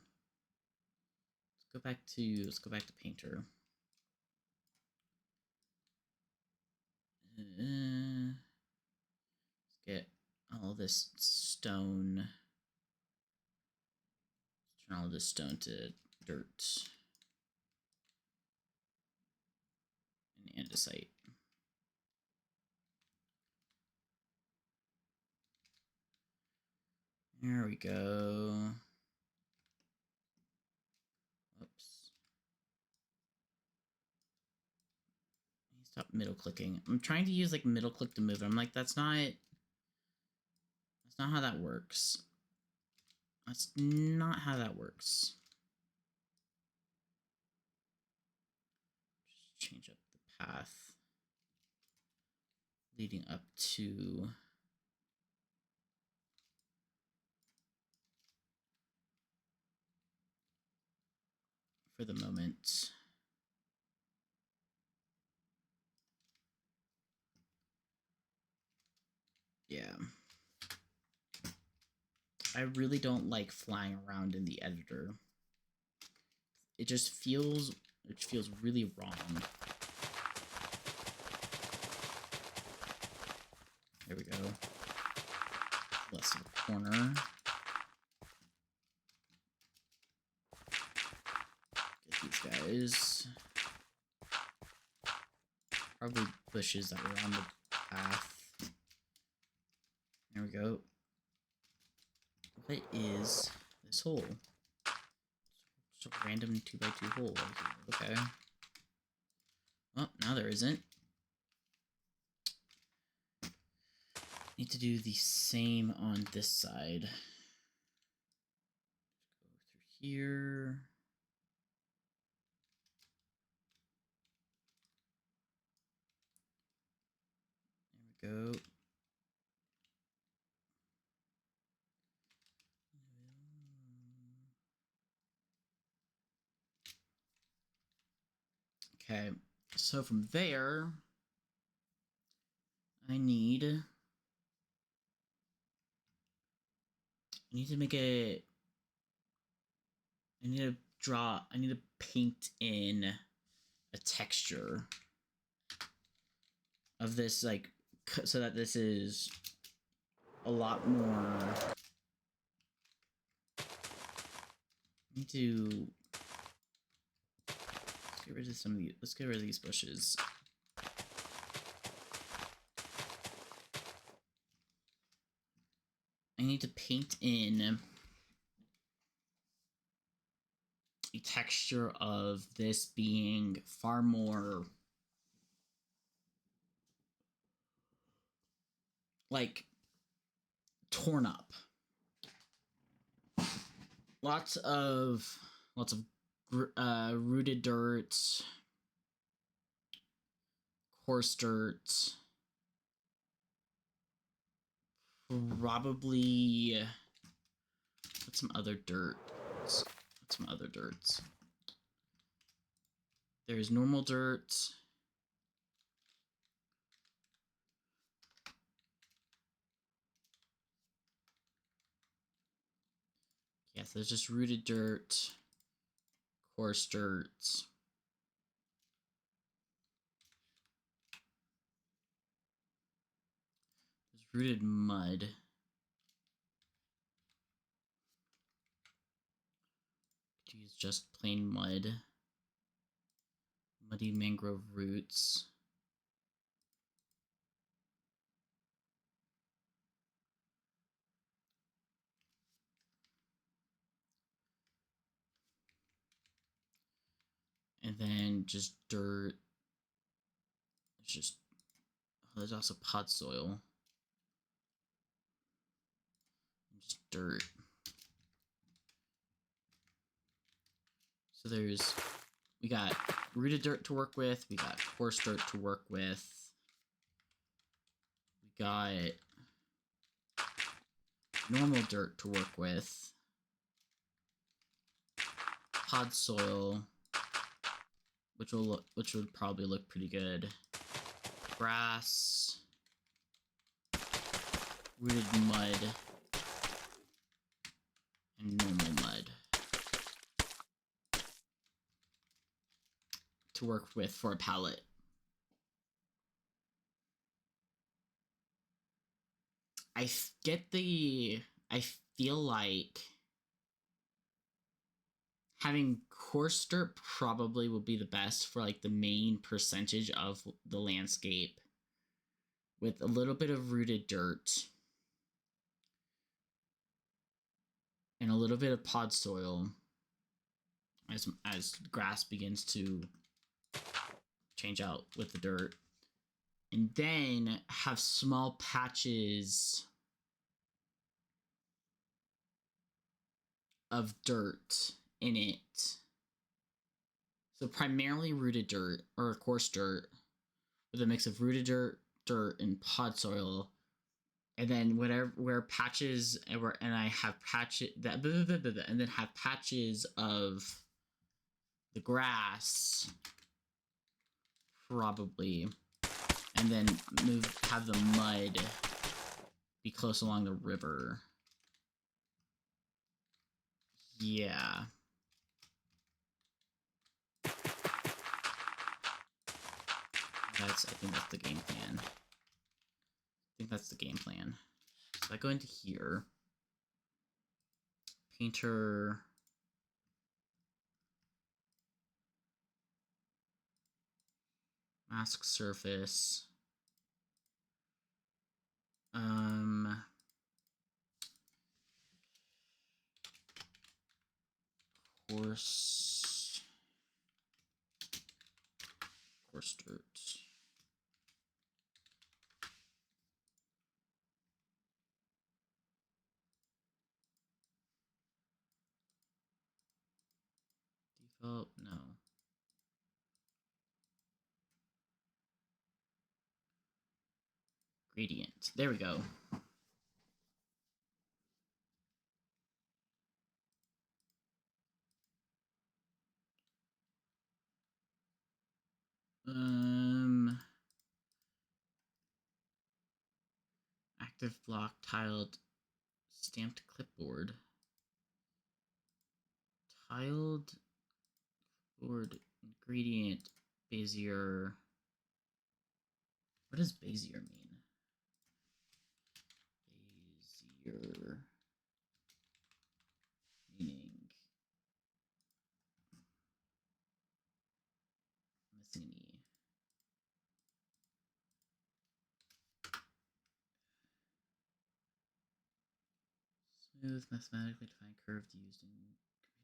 Let's go back to painter. Let's get all this stone. Let's turn all this stone to dirt and andesite. There we go. Oops. Stop middle clicking. I'm trying to use like middle click to move it. I'm like, that's not how that works. That's not how that works. Just change up the path leading up to for the moment. Yeah. I really don't like flying around in the editor. It feels really wrong. There we go. Less of a corner. Get these guys. Probably bushes that were on the path. There we go. What is this hole? Just a random 2x2 hole right here. Okay. Oh, now there isn't. Need to do the same on this side. Go through here. There we go. Okay, so from there, I need to make a. I need to paint in a texture of this, like, so that this is a lot more. I need to. Let's get rid of some of these. Let's get rid of these bushes. I need to paint in a texture of this being far more like torn up. Lots of rooted dirt, coarse dirt, probably. What's some other dirt? What's some other dirts? There's normal dirt. Yes, there's just rooted dirt, coarse dirt. There's rooted mud. Could use just plain mud. Muddy mangrove roots. And then just dirt. It's just, oh, there's also pot soil. Just dirt. So we got rooted dirt to work with, we got coarse dirt to work with, we got normal dirt to work with, pod soil, which would probably look pretty good, grass, rooted mud, and normal mud to work with for a palette. I feel like having coarse dirt probably will be the best for like the main percentage of the landscape, with a little bit of rooted dirt and a little bit of pod soil as grass begins to change out with the dirt, and then have small patches of dirt in it. So primarily rooted dirt or coarse dirt with a mix of rooted dirt and pod soil, and then where patches and I have patches that and then have patches of the grass probably, and then have the mud be close along the river. Yeah. I think that's the game plan. So I go into here. Painter. Mask surface. Coarse dirt. Develop, no. Gradient. There we go. Active block tiled stamped clipboard. Tiled board ingredient Bezier. What does Bezier mean? Bezier meaning missing an E. Smooth, mathematically defined curve used in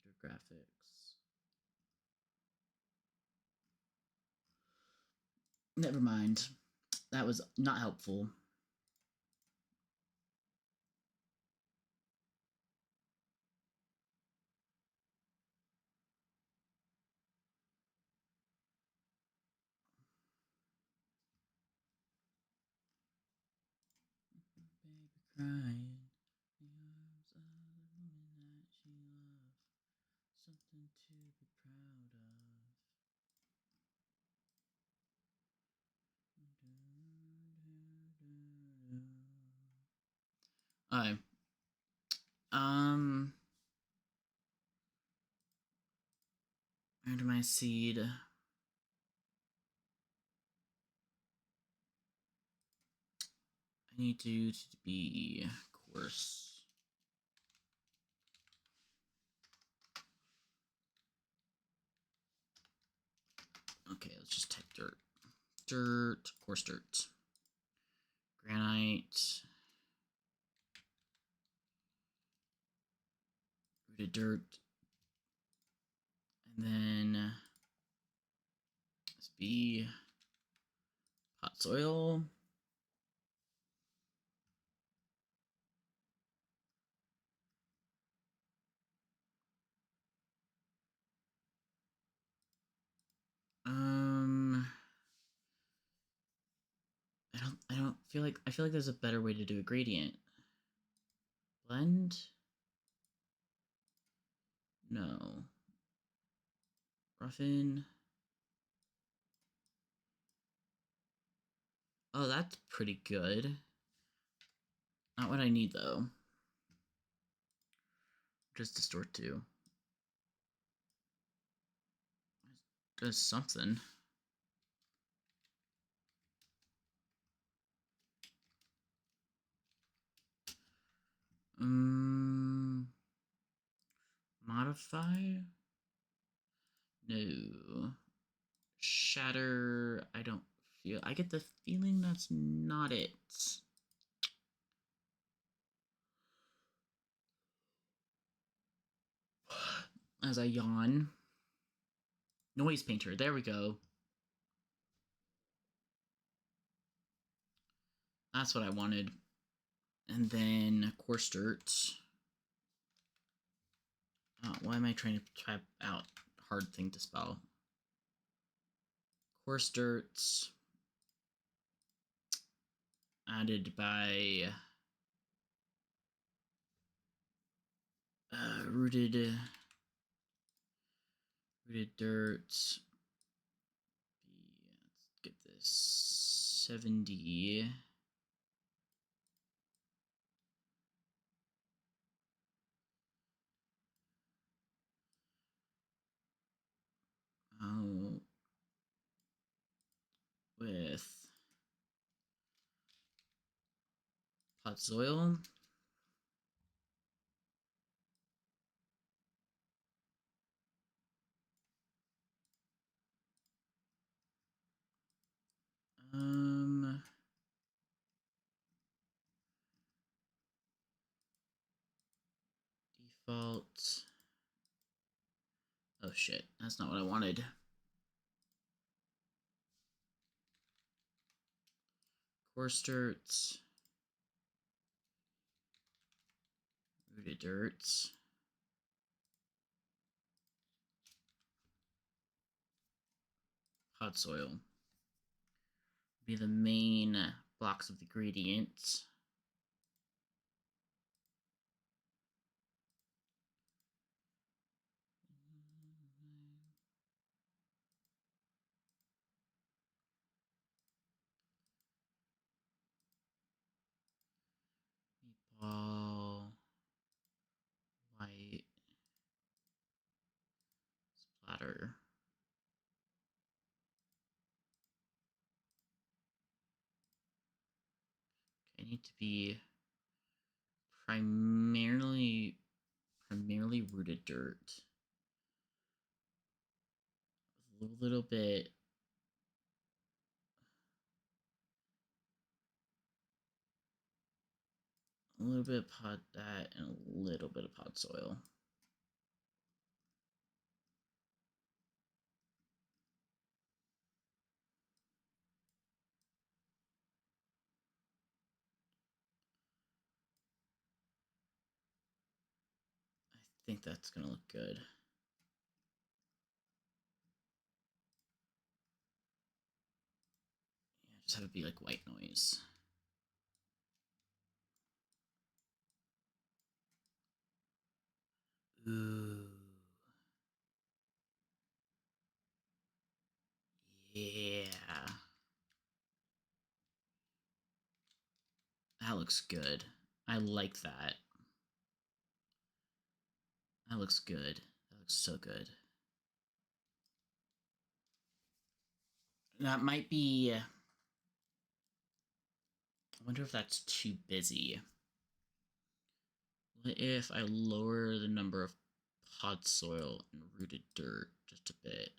computer graphics. Never mind. That was not helpful. Baby crying, the arms of the woman that she loved, something to be proud of. Alright. Enter my seed. I need you to be coarse. Okay, let's just type dirt. Dirt, coarse dirt. Granite. Rooted dirt. And then let's be hot soil. I feel like there's a better way to do a gradient. Blend? No. Roughen. Oh, that's pretty good. Not what I need though. Just distort to. Does something. Modify? No. Shatter, I don't feel. I get the feeling that's not it. As I yawn. Noise painter, there we go. That's what I wanted. And then coarse dirt. Oh, why am I trying to type out hard thing to spell? Coarse dirt. Added by rooted dirt. Let's get this 70. go with pot soil. Default. Oh shit, that's not what I wanted. Coarse dirt. Rooted dirt. Hot soil. Be the main blocks of the ingredients. Meatball, white, splatter. I need to be primarily rooted dirt. A little bit of pot that and a little bit of pot soil. I think that's gonna look good. Yeah, just have it be like white noise. Ooh. Yeah. That looks good. I like that. That looks good. That looks so good. That might be... I wonder if that's too busy. What if I lower the number of pot soil and rooted dirt just a bit?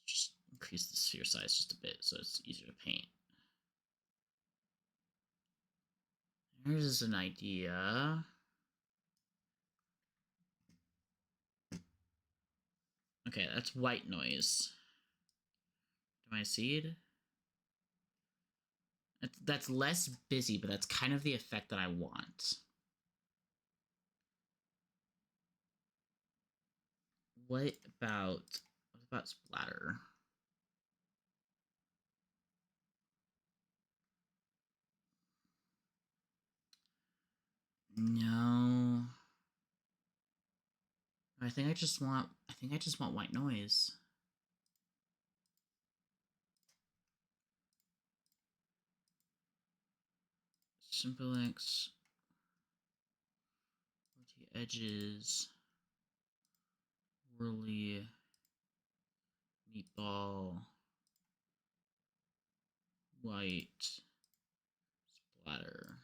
Just increase the sphere size just a bit so it's easier to paint. Here's an idea. Okay, that's white noise. Do I seed? That's less busy, but that's kind of the effect that I want. What about splatter? No. I think I just want white noise. Simple X. Edges. Whirly. Meatball. White. Splatter.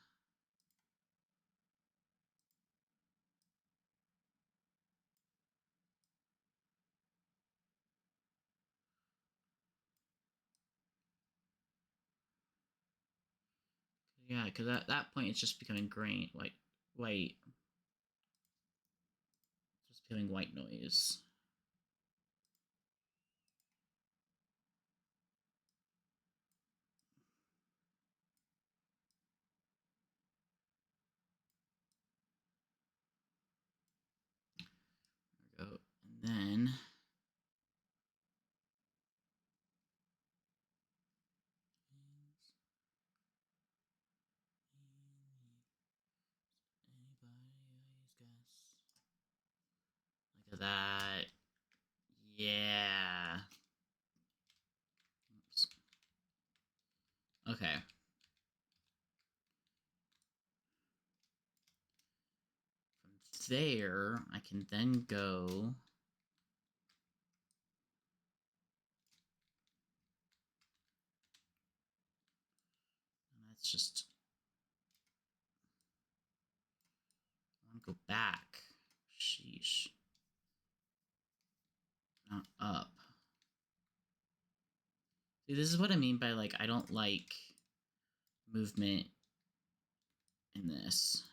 Yeah, because at that point it's just becoming grain, white. Just becoming white noise. There we go. And then look at that. Yeah. Oops. Okay. there, I can then go... That's just... I want to go back. Sheesh. Not up. See, this is what I mean by, like, I don't like movement in this.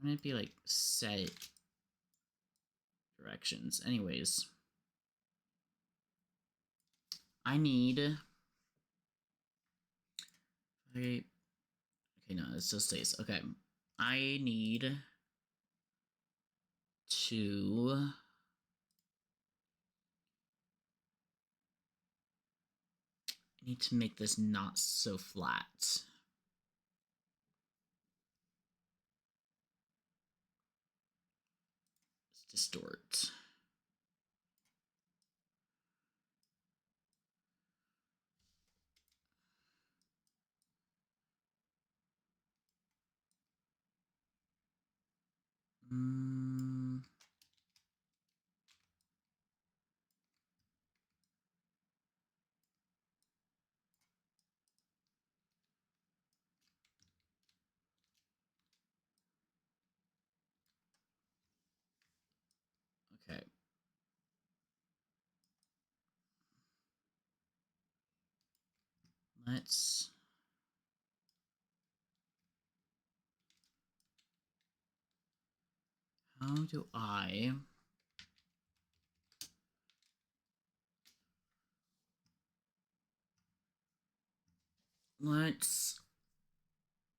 Wouldn't it be, like, set directions? Anyways. I need... Okay, no, it still stays. Okay. I need to... I need to make this not so flat. Let's distort. Okay. Let's... How do I... Let's...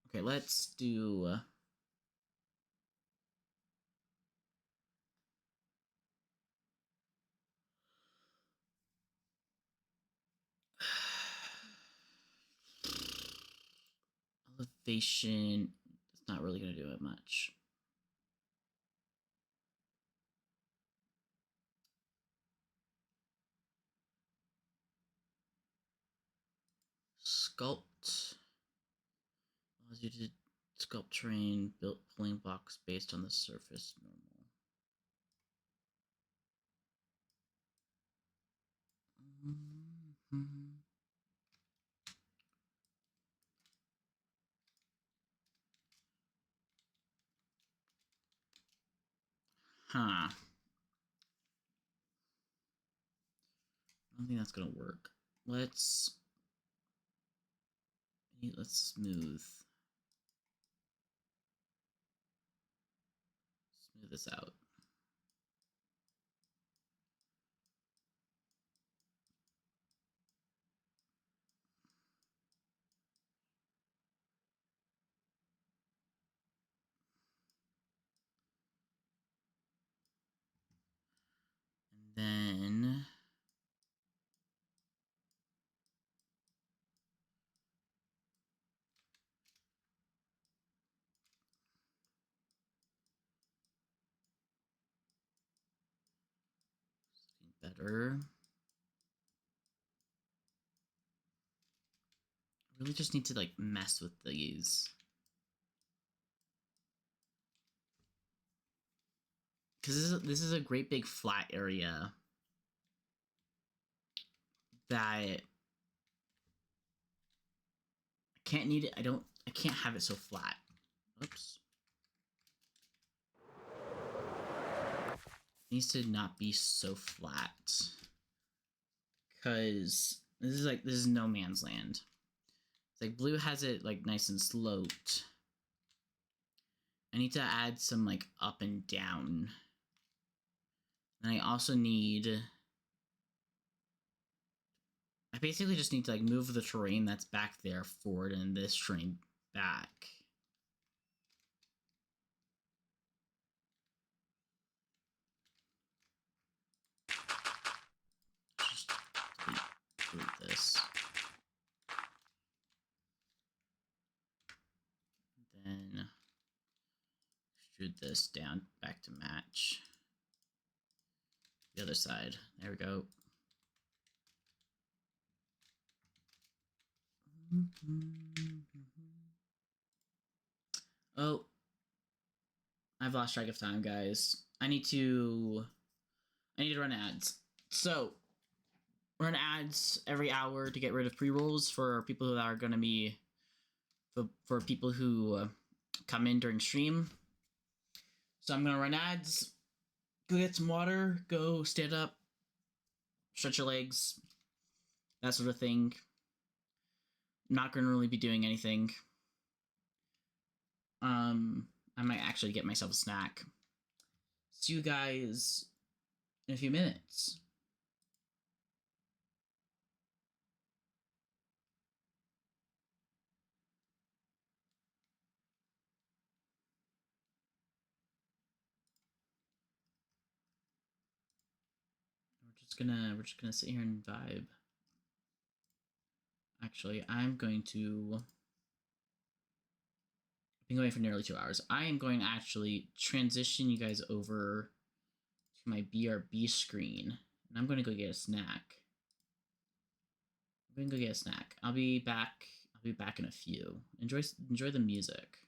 Okay, let's do... Elevation... It's not really going to do it much. Sculpt allows you to sculpt terrain, built pulling blocks based on the surface normal. Huh. I don't think that's gonna work. Let's smooth this out. And then better. I really just need to like mess with these. Because this is a great big flat area that I can't need it. I can't have it so flat. Oops. It needs to not be so flat. Because this is no man's land. It's like blue has it like nice and sloped. I need to add some like up and down. And I also need... I basically just need to like move the terrain that's back there forward and this terrain back. Just delete this. Then extrude this down back to match the other side. There we go. Oh, I've lost track of time, guys. I need to run ads. So run ads every hour to get rid of pre-rolls for people that are going to be for people who come in during stream. So I'm gonna run ads. Go get some water. Go stand up. Stretch your legs. That sort of thing. I'm not gonna really be doing anything. I might actually get myself a snack. See you guys in a few minutes. We're just gonna sit here and vibe. Actually, I've been going for nearly 2 hours. I am going to actually transition you guys over to my BRB screen, and I'm going to go get a snack. I'm going to go get a snack. I'll be back. I'll be back in a few. Enjoy the music.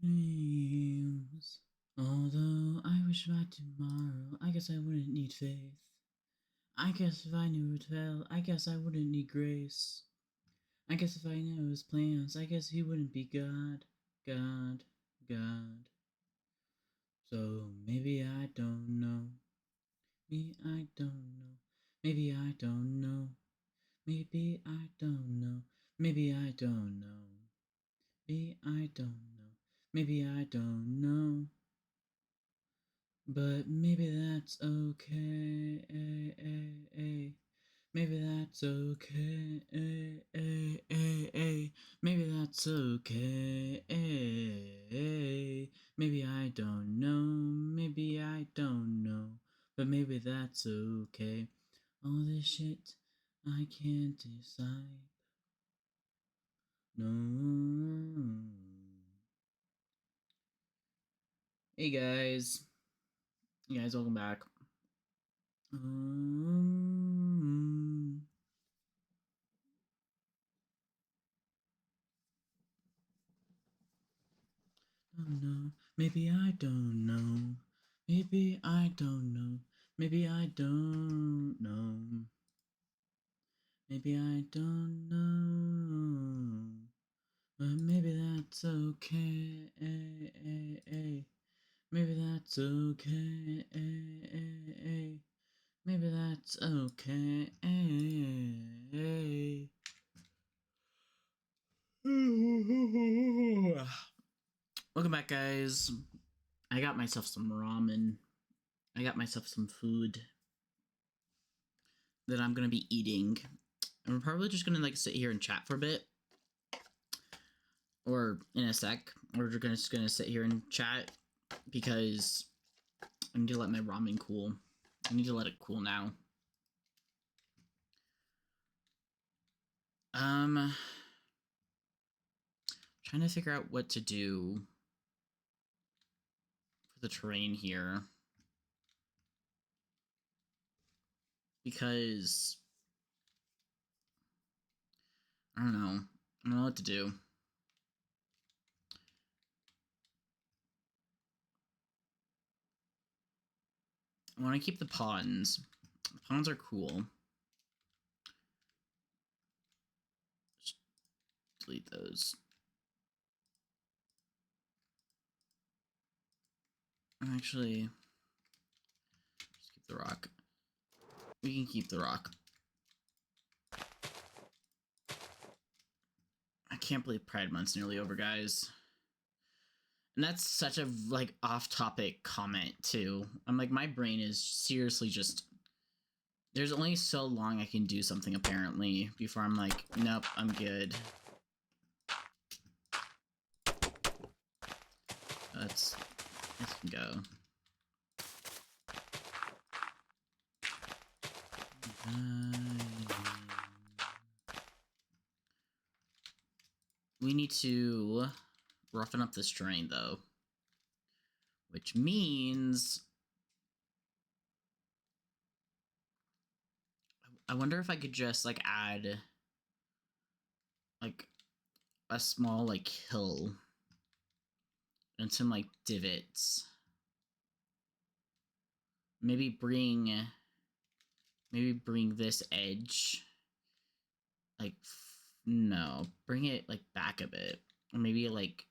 dreams. Although I wish by tomorrow, I guess I wouldn't need faith. I guess if I knew it fell, I guess I wouldn't need grace. I guess if I knew his plans, I guess he wouldn't be God, God, God. So maybe I don't know. Me, I don't know. Maybe I don't know. Maybe I don't know. Maybe I don't know. Maybe I don't know. Maybe I don't know. But maybe that's okay. Maybe that's okay. Maybe that's okay. Maybe I don't know. Maybe I don't know. But maybe that's okay. All this shit I can't decide. No. Hey guys. You guys, welcome back. Don't know. Maybe I don't know. Maybe I don't know. Maybe I don't know. Maybe I don't know. But maybe that's okay. Maybe that's okay. Maybe that's okay. Welcome back, guys. I got myself some ramen. I got myself some food that I'm gonna be eating. And we're probably just gonna like sit here and chat for a bit. Or in a sec. We're just gonna sit here and chat because I need to let my ramen cool. I need to let it cool now. Trying to figure out what to do for the terrain here. Because I don't know. I don't know what to do. I want to keep the ponds. The ponds are cool. Just delete those. Actually, just keep the rock. We can keep the rock. I can't believe Pride Month's nearly over, guys. And that's such a like off-topic comment too. I'm like, my brain is seriously just. There's only so long I can do something apparently before I'm like, nope, I'm good. Let's go. We need to roughen up this terrain though, which means I wonder if I could just like add like a small like hill and some like divots. Maybe bring this edge like no, bring it like back a bit, or maybe like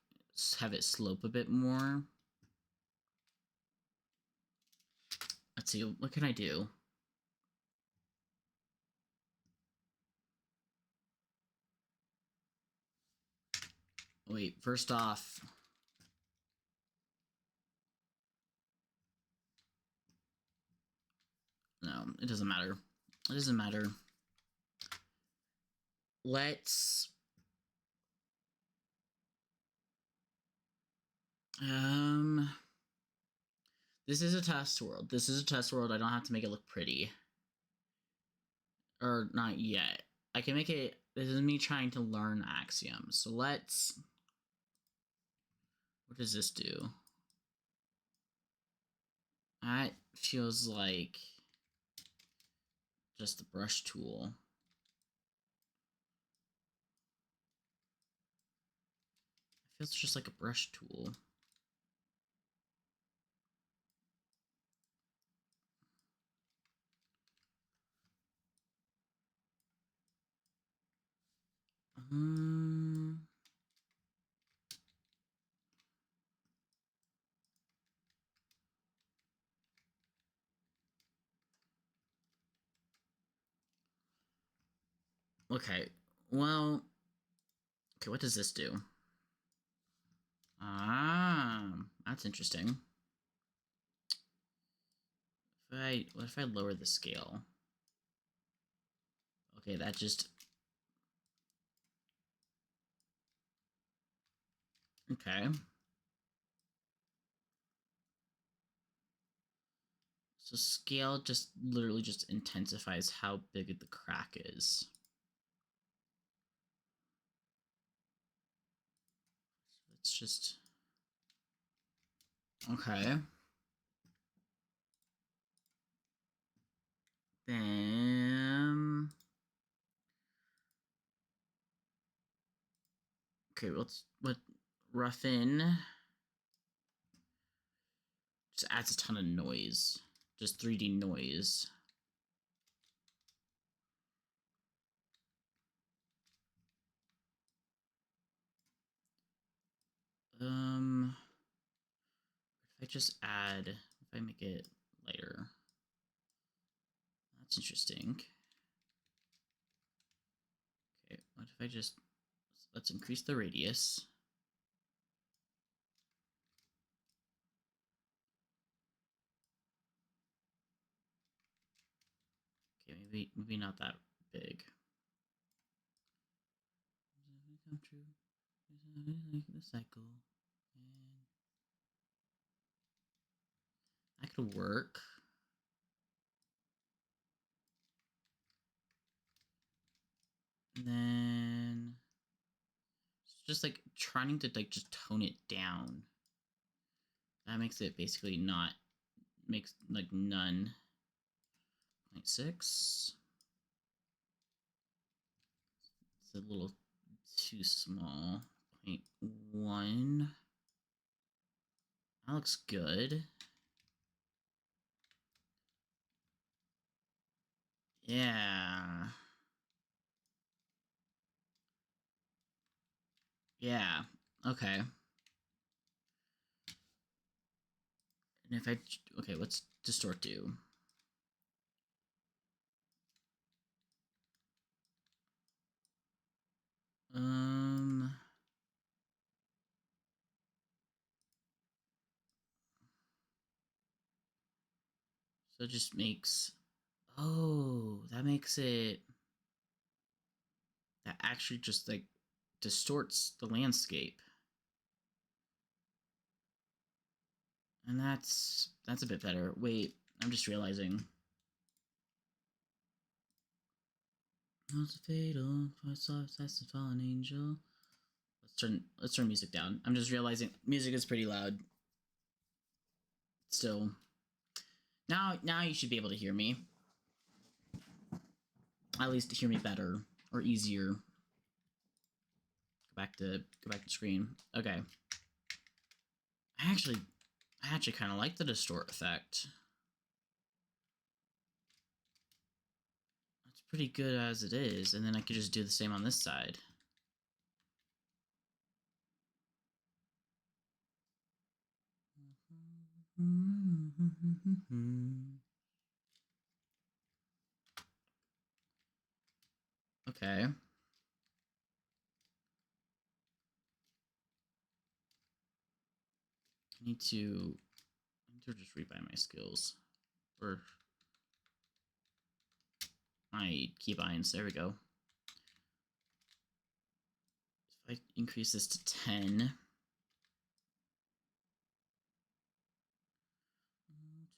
have it slope a bit more. Let's see, what can I do? Wait, first off, no, it doesn't matter. It doesn't matter. Let's this is a test world. This is a test world. I don't have to make it look pretty. Or not yet. I can make it. This is me trying to learn Axiom. So let's. What does this do? That feels like just the brush tool. feels just like a brush tool. Okay, well, okay, what does this do? That's interesting. What if I lower the scale? Okay, that just... Okay. So scale just literally just intensifies how big the crack is. It's just... Okay. Then... Okay, what roughen just adds a ton of noise. Just 3D noise. If I just add, if I make it lighter, that's interesting. Okay, what if I just, let's increase the radius. Okay, maybe not that big. Come true. The cycle. And that could work. And then just like trying to like just tone it down. That makes it basically not makes like none. 0.6. It's a little too small. 0.1. That looks good. Yeah. Yeah. Okay. And if I... Okay, what's distort do? So it just makes... Oh, that makes it... That actually just, like, distorts the landscape. And that's a bit better. Wait, I'm just realizing. Fatal, soft, that's the fallen angel. Let's turn music down. I'm just realizing music is pretty loud. Still. Now you should be able to hear me. At least hear me better or easier. Go back to screen. Okay. I actually kind of like the distort effect. It's pretty good as it is, and then I could just do the same on this side. Okay. I need to just rebuy my skills or my keybinds. There we go. If I increase this to 10.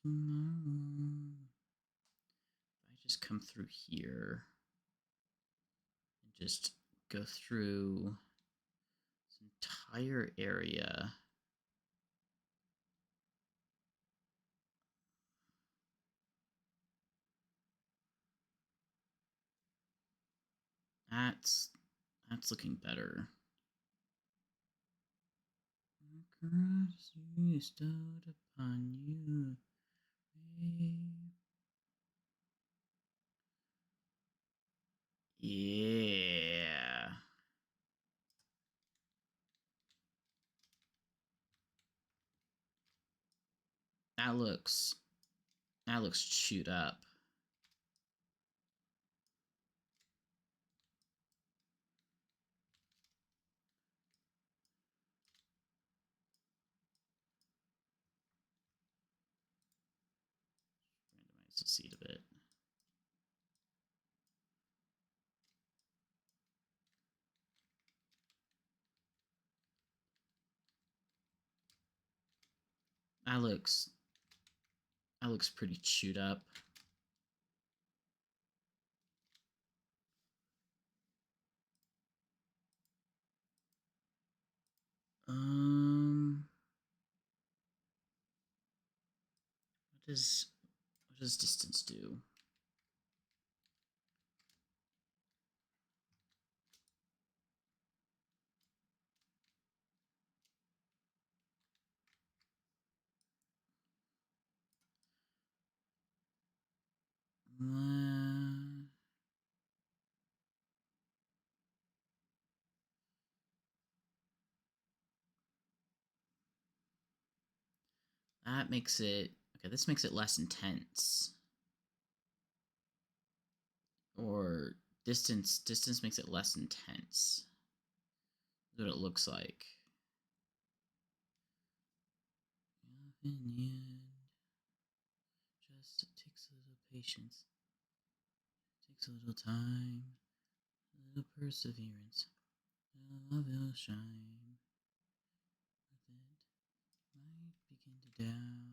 If I just come through here and just go through this entire area. That's looking better. Mercy bestowed upon you. Yeah. That looks chewed up. Randomize the seed a bit. That looks pretty chewed up. What does distance do? That makes it okay. This makes it less intense. Or distance makes it less intense. That's what it looks like. In the end, just takes a little patience. Takes a little time, a little perseverance. Love will shine. With it might begin to down.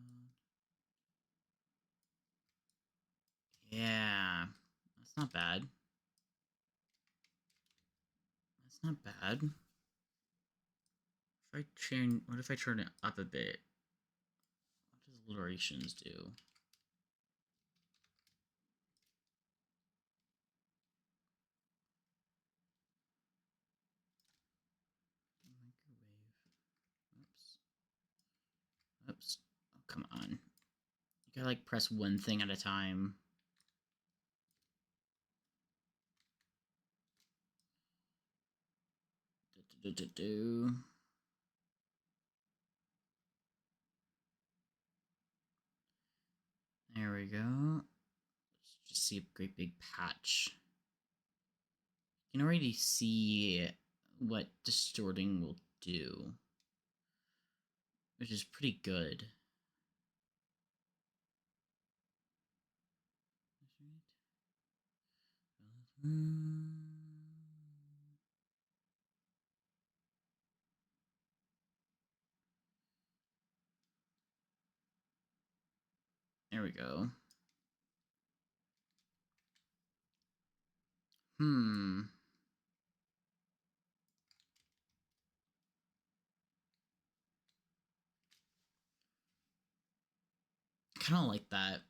Yeah, that's not bad. That's not bad. What if I turn it up a bit? What does alliterations do? Microwave. Oops. Oh, come on. You gotta like press one thing at a time. There we go. Let's just see a great big patch. You can already see what distorting will do, which is pretty good. There we go. Kind of like that.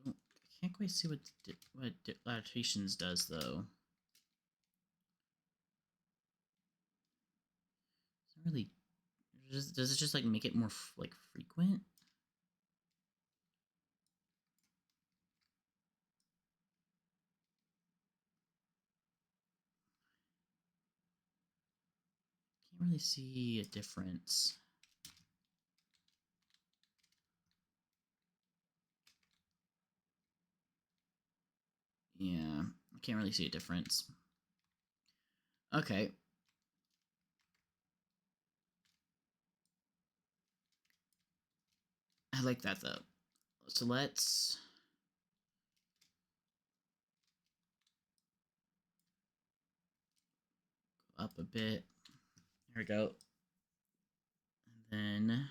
I can't quite see what latitations does though. It's not really. Does it just like make it more like frequent? Can't really see a difference. Yeah, I can't really see a difference. Okay. I like that though. So let's go up a bit. There we go. And then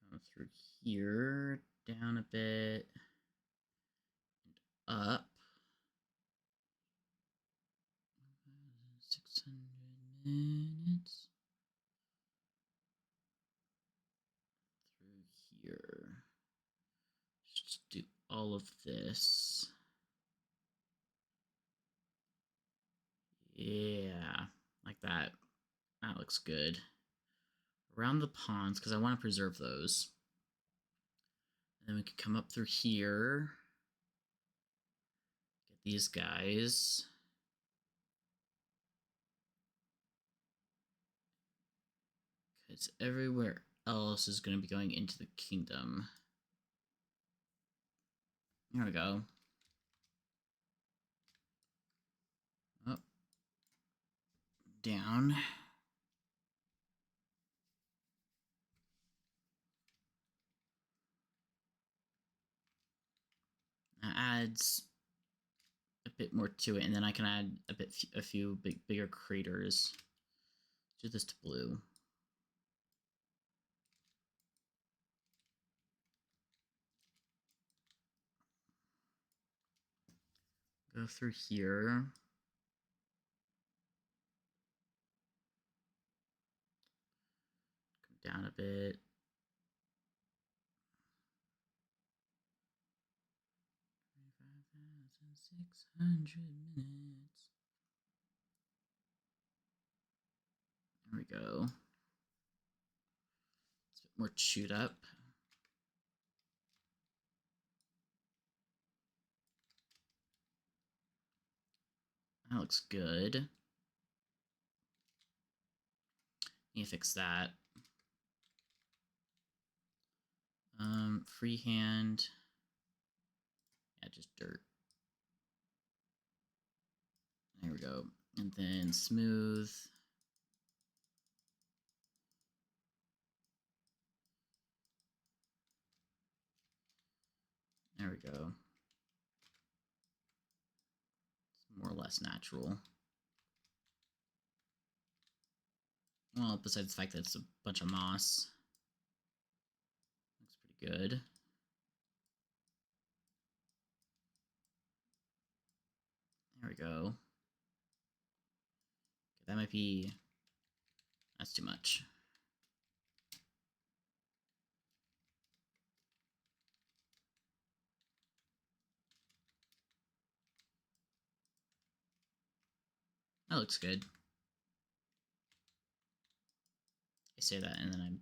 come through here, down a bit, and up. 600 minutes. Through here. Just do all of this. Yeah, like that. That looks good. Around the ponds, because I want to preserve those. And then we can come up through here. Get these guys. Because everywhere else is going to be going into the kingdom. There we go. Up. Down. That adds a bit more to it, and then I can add a few bigger craters. Do this to blue. Go through here. Come down a bit. $25,600 minutes. There we go. It's a bit more chewed up. That looks good. Need to fix that. Freehand. Yeah, just dirt. There we go. And then smooth. There we go. It's more or less natural. Well, besides the fact that it's a bunch of moss. Looks pretty good. There we go. That might be... That's too much. That looks good. I say that and then I'm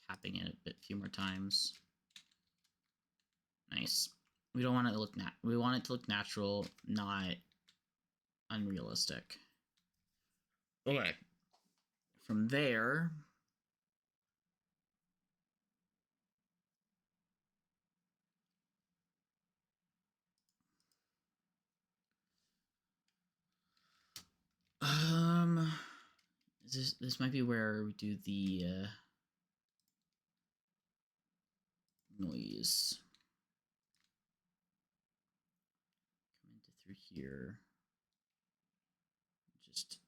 tapping it a few more times. Nice. We don't want it to look we want it to look natural, not unrealistic. Okay. From there, this might be where we do the noise. Come into through here. Just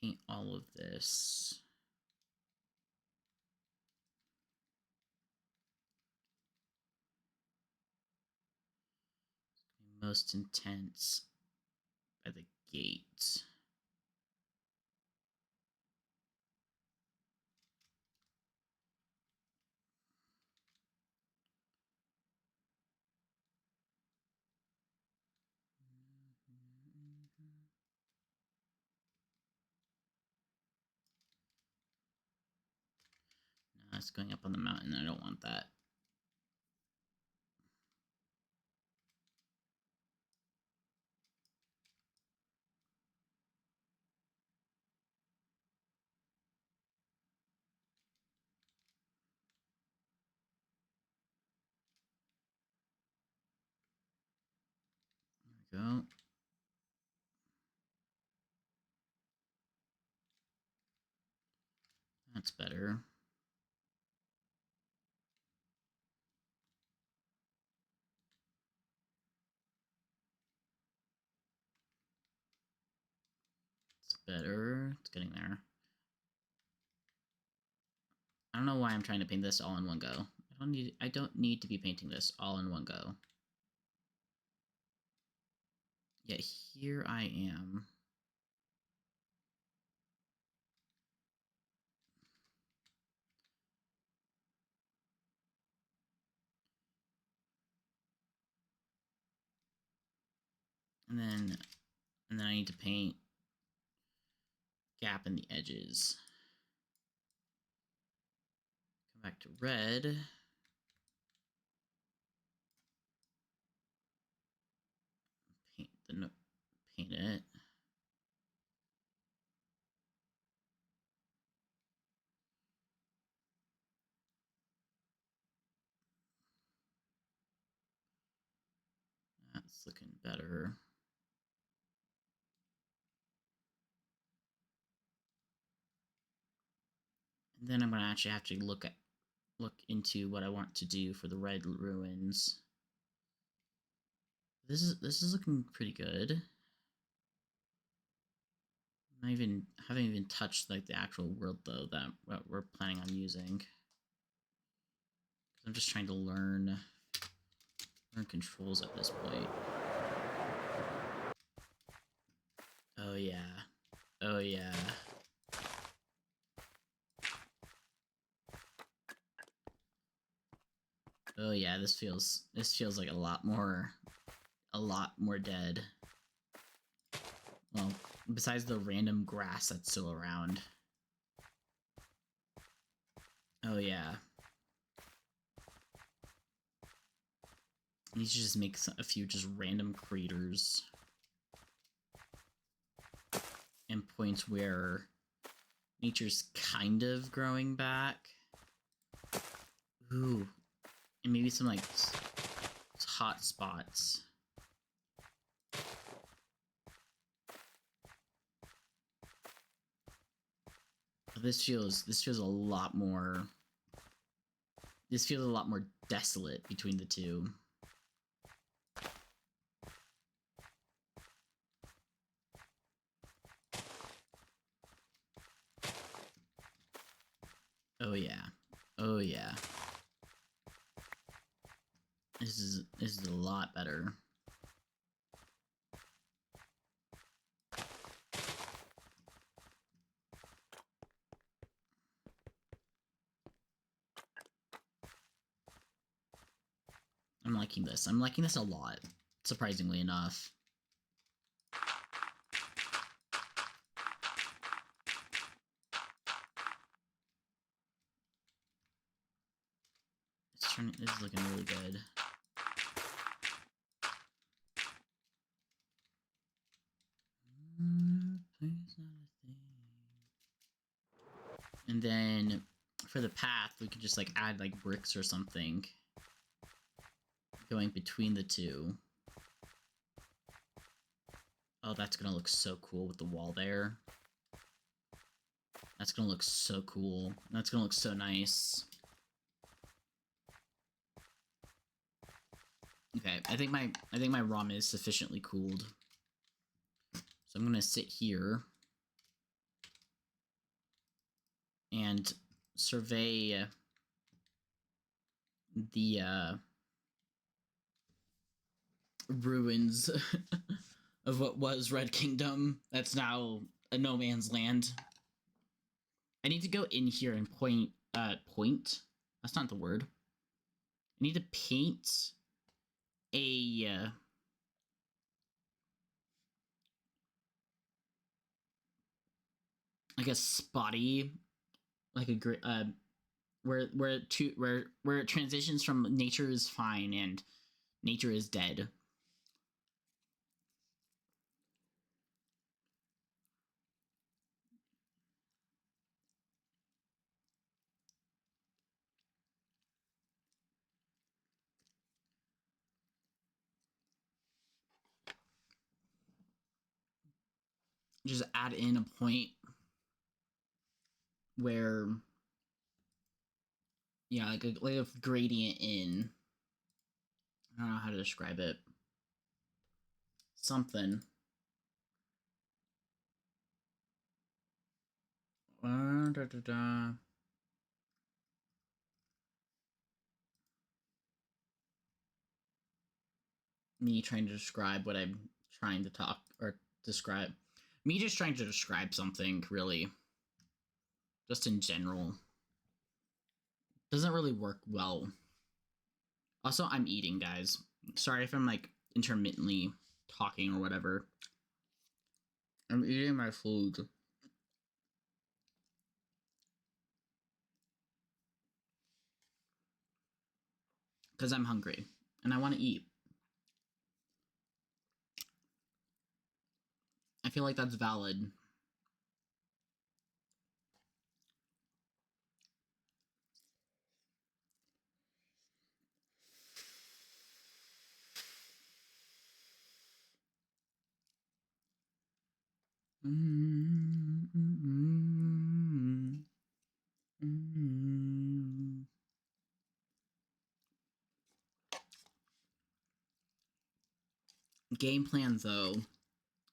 paint all of this. Most intense by the gate. No, it's going up on the mountain. I don't want that. There we go. That's better. It's better. It's getting there. I don't know why I'm trying to paint this all in one go. I don't need to be painting this all in one go. Yet here I am. And then And then I need to paint gap in the edges. Come back to red. Paint it. That's looking better. And then I'm gonna actually have to look into what I want to do for the red ruins. This is looking pretty good. I haven't even touched like the actual world though that what we're planning on using. I'm just trying to learn controls at this point. Oh yeah. Oh yeah. Oh yeah, this feels like a lot more dead. Well, besides the random grass that's still around. Oh yeah. I need to just make a few just random craters. And points where nature's kind of growing back. Ooh. And maybe some like hot spots. This feels a lot more. This feels a lot more desolate between the two. Oh yeah. Oh yeah. This is a lot better. I'm liking this. I'm liking this a lot, surprisingly enough. This is looking really good. And then for the path, we could just like add like bricks or something going between the two. Oh, that's gonna look so cool with the wall there. That's gonna look so cool. That's gonna look so nice. Okay, I think my ROM is sufficiently cooled. So I'm gonna sit here and survey the ruins of what was Red Kingdom. That's now a no man's land. I need to go in here and point. That's not the word. I need to paint a like a spotty, like a where it transitions from nature is fine and nature is dead. Just add in a point where, yeah, like a gradient in. I don't know how to describe it. Something. Me trying to describe what I'm trying to talk or describe. Me just trying to describe something, really. Just in general. Doesn't really work well. Also, I'm eating, guys. Sorry if I'm like intermittently talking or whatever. I'm eating my food. Because I'm hungry. And I want to eat. I feel like that's valid. Game plan, though.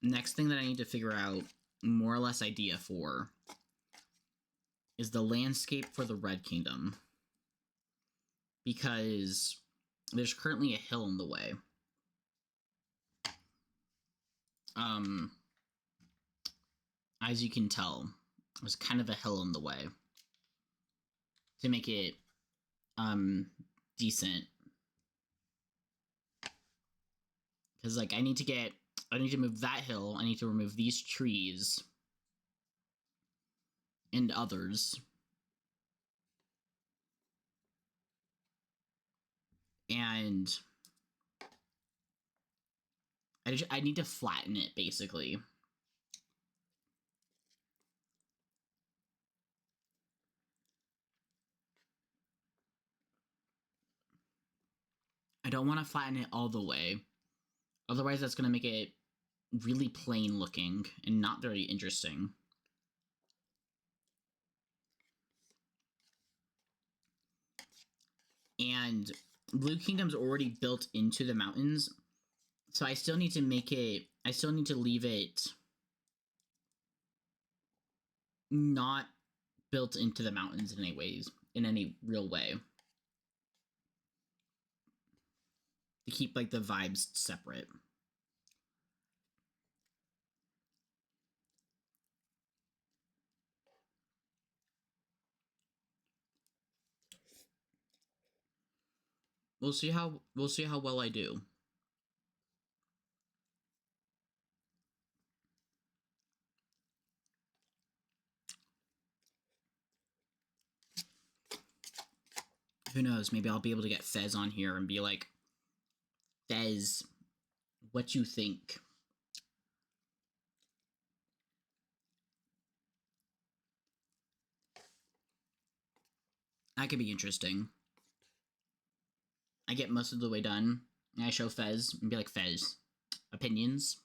Next thing that I need to figure out, more or less idea for, is the landscape for the Red Kingdom. Because there's currently a hill in the way. As you can tell, there's kind of a hill in the way. To make it, decent. Because, like, I need to move that hill, I need to remove these trees. And others. And I need to flatten it, basically. I don't want to flatten it all the way. Otherwise, that's going to make it really plain looking and not very interesting. And Blue Kingdom's already built into the mountains, so I still need to leave it not built into the mountains in any real way. To keep, like, the vibes separate. We'll see how well I do. Who knows? Maybe I'll be able to get Fez on here and be like, Fez, what you think? That could be interesting. I get most of the way done, and I show Fez and be like, Fez, opinions?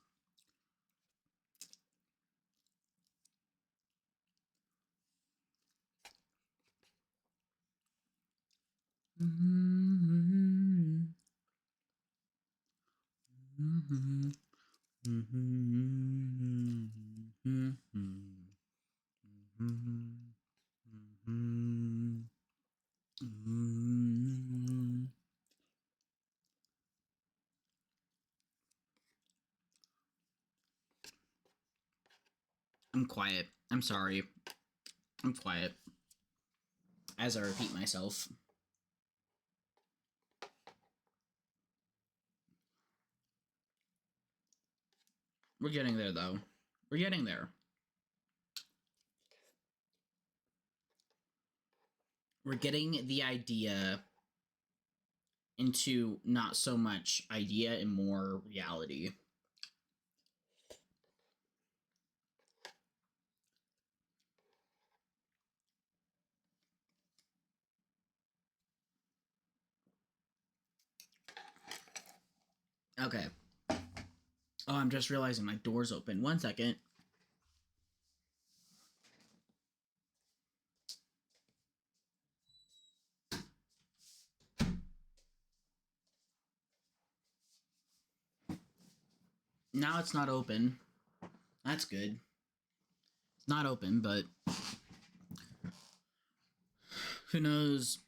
I'm quiet. I'm sorry. I'm quiet. As I repeat myself. We're getting there, though. We're getting there. We're getting the idea into not so much idea and more reality. Okay. Oh, I'm just realizing my door's open. 1 second. Now it's not open. That's good. It's not open, but who knows?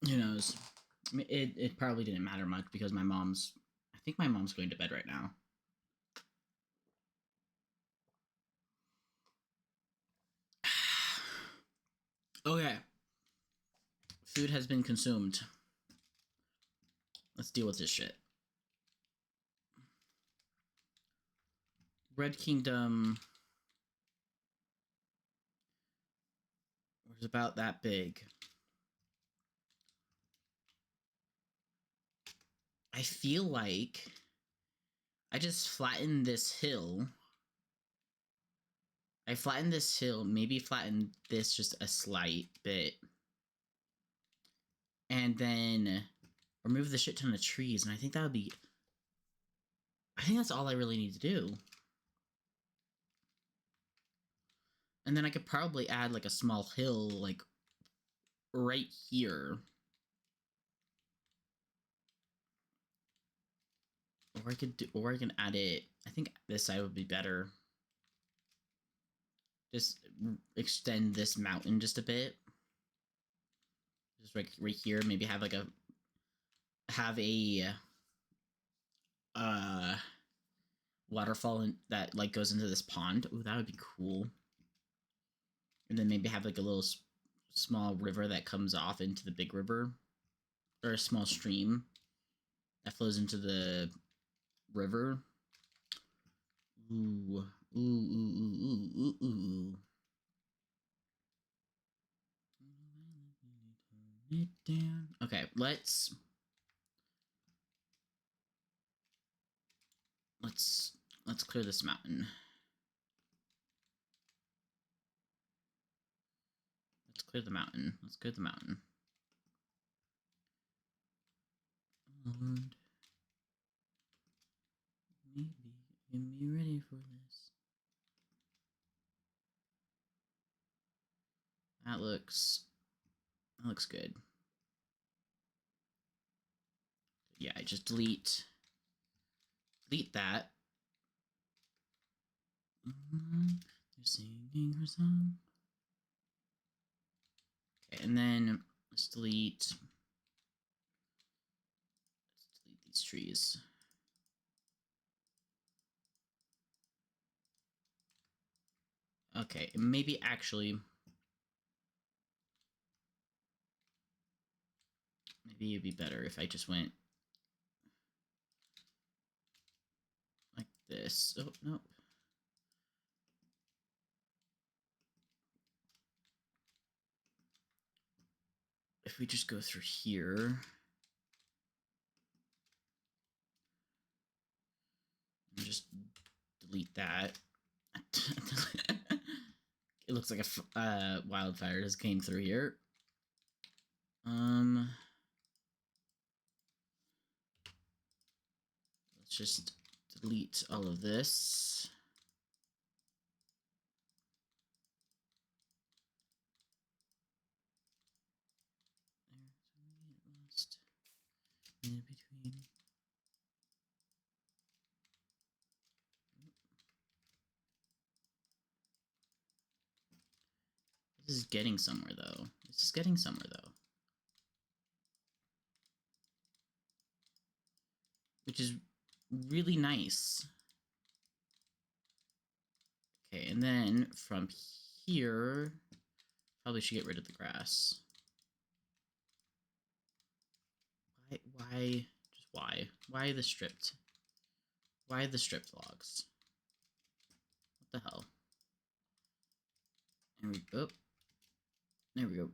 Who knows? I mean, it probably didn't matter much because I think my mom's going to bed right now. Okay. Food has been consumed. Let's deal with this shit. Red Kingdom. was about that big. I feel like I just flattened this hill. I flattened this hill, maybe flattened this just a slight bit. And then remove the shit ton of trees, and I think that would be... I think that's all I really need to do. And then I could probably add like a small hill, like right here. Or I can add it. I think this side would be better. Just extend this mountain just a bit. Just right here. Maybe have like a waterfall that like goes into this pond. Oh, that would be cool. And then maybe have like a little small river that comes off into the big river, or a small stream that flows into the river. Ooh, ooh, ooh, ooh, ooh, ooh. It down. Okay, let's clear this mountain. Let's clear the mountain. Let's clear the mountain. And maybe get me ready for this. That looks good. Yeah, I just delete that. They're singing her song. Okay, and then let's delete these trees. Okay, maybe actually, maybe it'd be better if I just went like this. Oh, no. If we just go through here. And just delete that. It looks like a wildfire just came through here. Let's just delete all of this. In between. This is getting somewhere though. This is getting somewhere though. Which is really nice. Okay, and then from here, probably should get rid of the grass. Why? Just why? Why the stripped? Why the stripped logs? What the hell? There we go. There we go.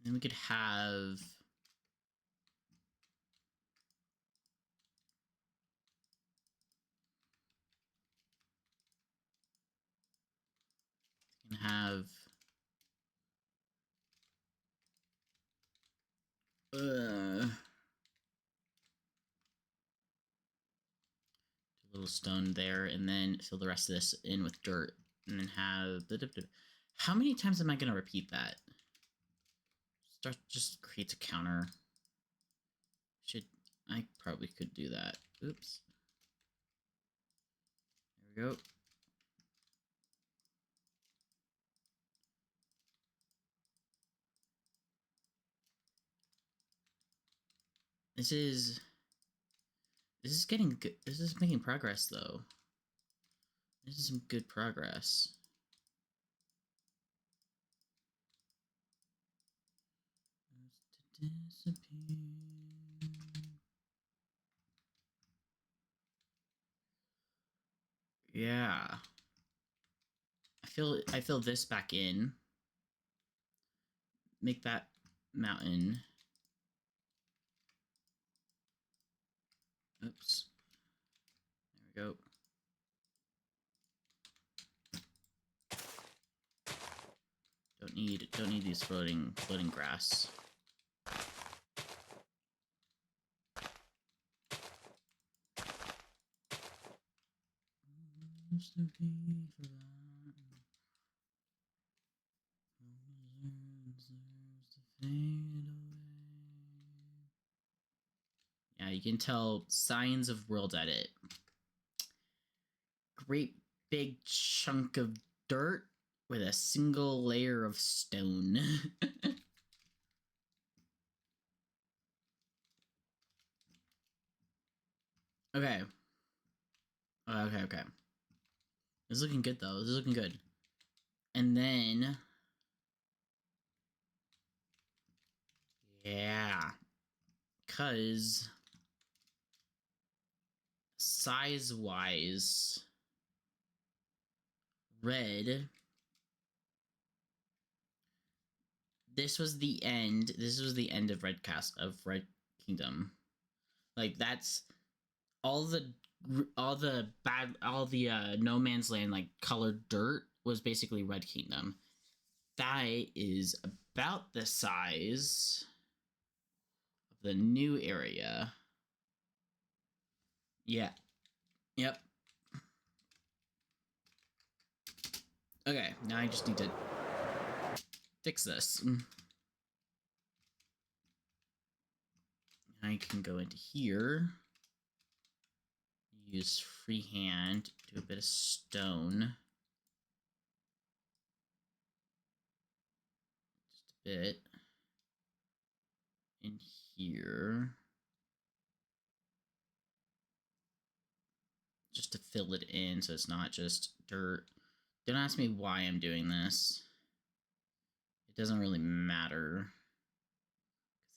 Then we could have... We can have... a little stone there, and then fill the rest of this in with dirt, and then have... How many times am I going to repeat that? Just creates a counter. I probably could do that. Oops. There we go. This is getting good. This is making progress though. This is some good progress. Yeah. I fill this back in. Make that mountain. Oops. There we go. Don't need these floating grass. Yeah, you can tell signs of world edit. Great big chunk of dirt with a single layer of stone. Okay. Okay. This is looking good, though. This is looking good. And then... yeah. Because... size-wise... red... this was the end of Red Kingdom. Like, that's... all the No Man's Land, like, colored dirt was basically Red Kingdom. That is about the size of the new area. Yeah. Yep. Okay, now I just need to fix this. I can go into here, use freehand, do a bit of stone. Just a bit. In here. Just to fill it in so it's not just dirt. Don't ask me why I'm doing this. It doesn't really matter.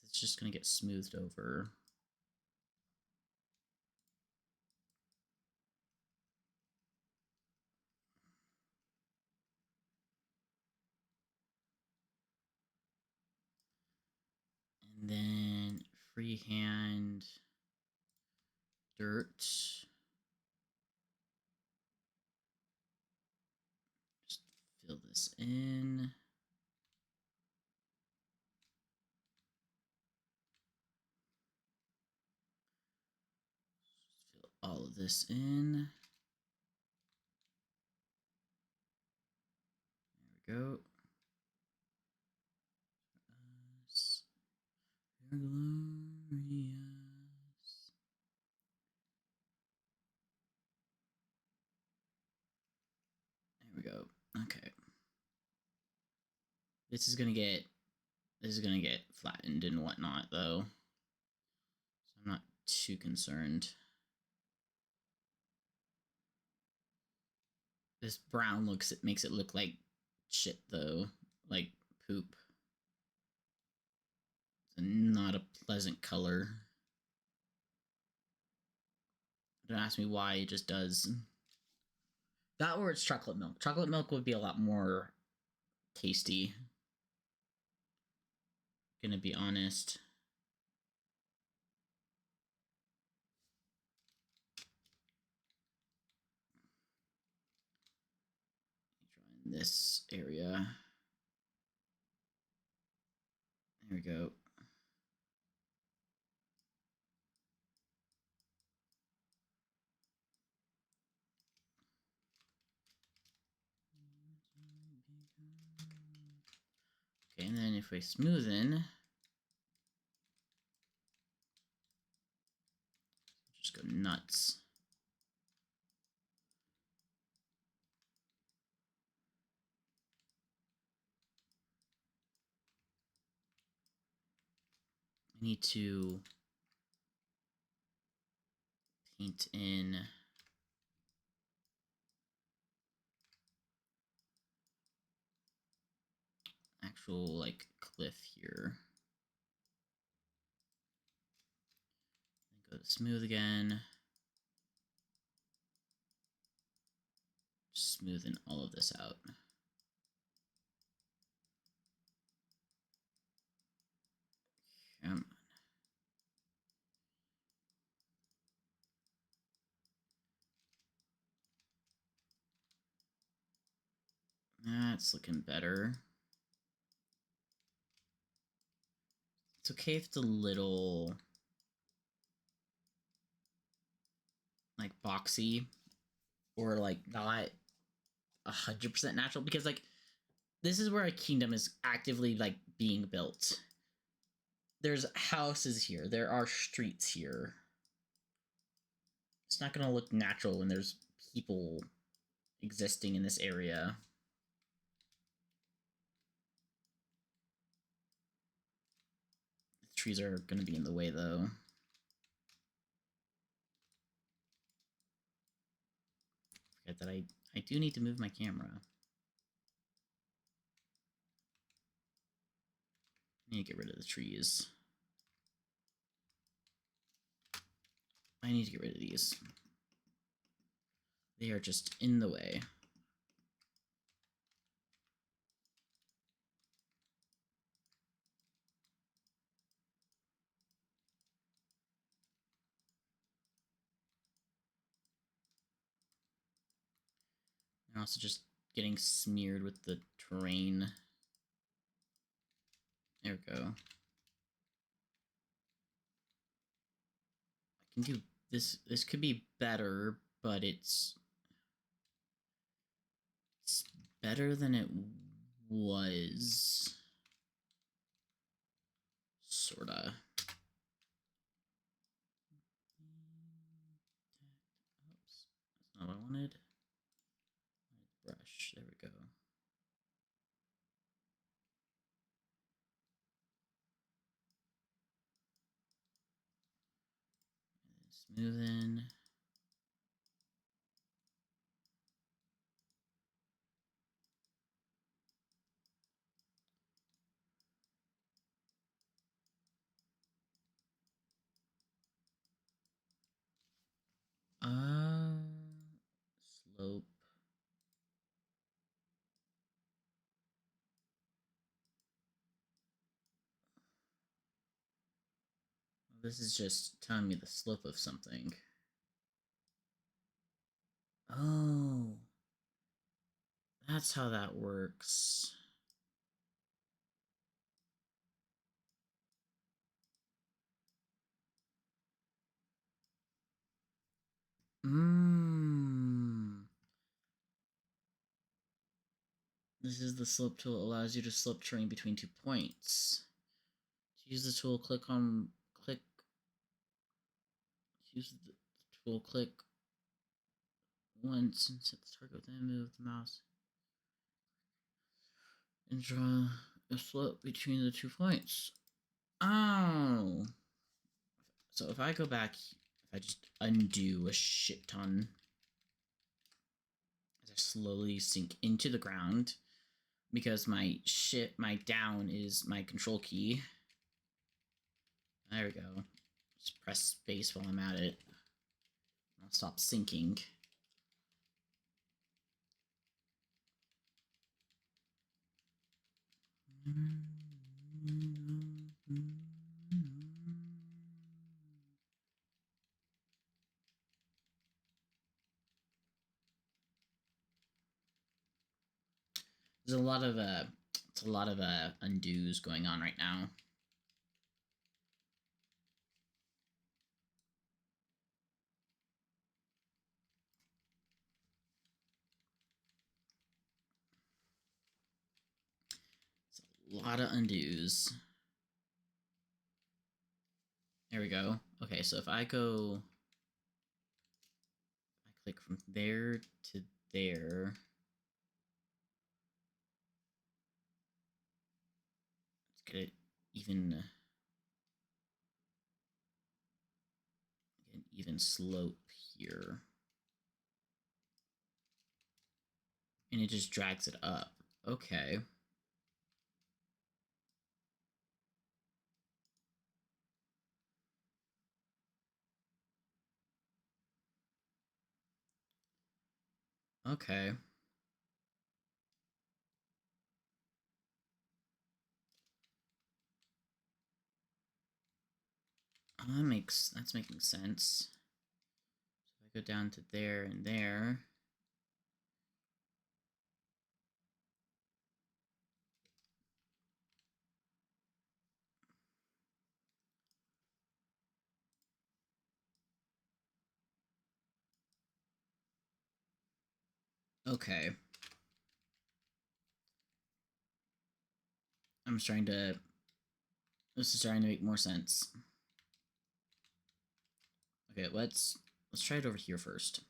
Because it's just going to get smoothed over. And then freehand dirt. Just fill this in. Fill all of this in. There we go. Glorious. There we go. Okay. This is gonna get flattened and whatnot, though. So I'm not too concerned. This brown makes it look like shit, though. Like poop. It's not a pleasant color. Don't ask me why, it just does. That or it's chocolate milk. Chocolate milk would be a lot more tasty. Gonna be honest. Draw in this area. There we go. Okay, and then if we smoothen, just go nuts. I need to paint in actual like cliff here. Then go to smooth again. smoothing all of this out. Come on. That's looking better. It's okay if it's a little like boxy or like not 100% natural, because like this is where a kingdom is actively like being built. There's houses here, there are streets here. It's not gonna look natural when there's people existing in this area. The trees are gonna be in the way though. Forget that I do need to move my camera. I need to get rid of the trees. I need to get rid of these. They are just in the way. They're also just getting smeared with the terrain. There we go. I can do this. This could be better, but it's better than it was. Sorta. Oops, that's not what I wanted. Brush. There we go. Smoothing. Slope. This is just telling me the slope of something. Oh, that's how that works. This is the slope tool. It allows you to slope terrain between 2 points. To use the tool, click. Use the tool, click once and set the target, then move the mouse and draw a slope between the 2 points. Oh. So if I go back, if I just undo a shit ton, as I slowly sink into the ground, because my down is my control key. There we go. Just press space while I'm at it. I'll stop sinking. There's a lot of undos going on right now. It's a lot of undos. There we go. Okay, so if I go, I click from there to there. Let's get it even. Get an even slope here. And it just drags it up. Okay. Okay. That's making sense. So if I go down to there and there. Okay. This is starting to make more sense. Okay, let's try it over here first.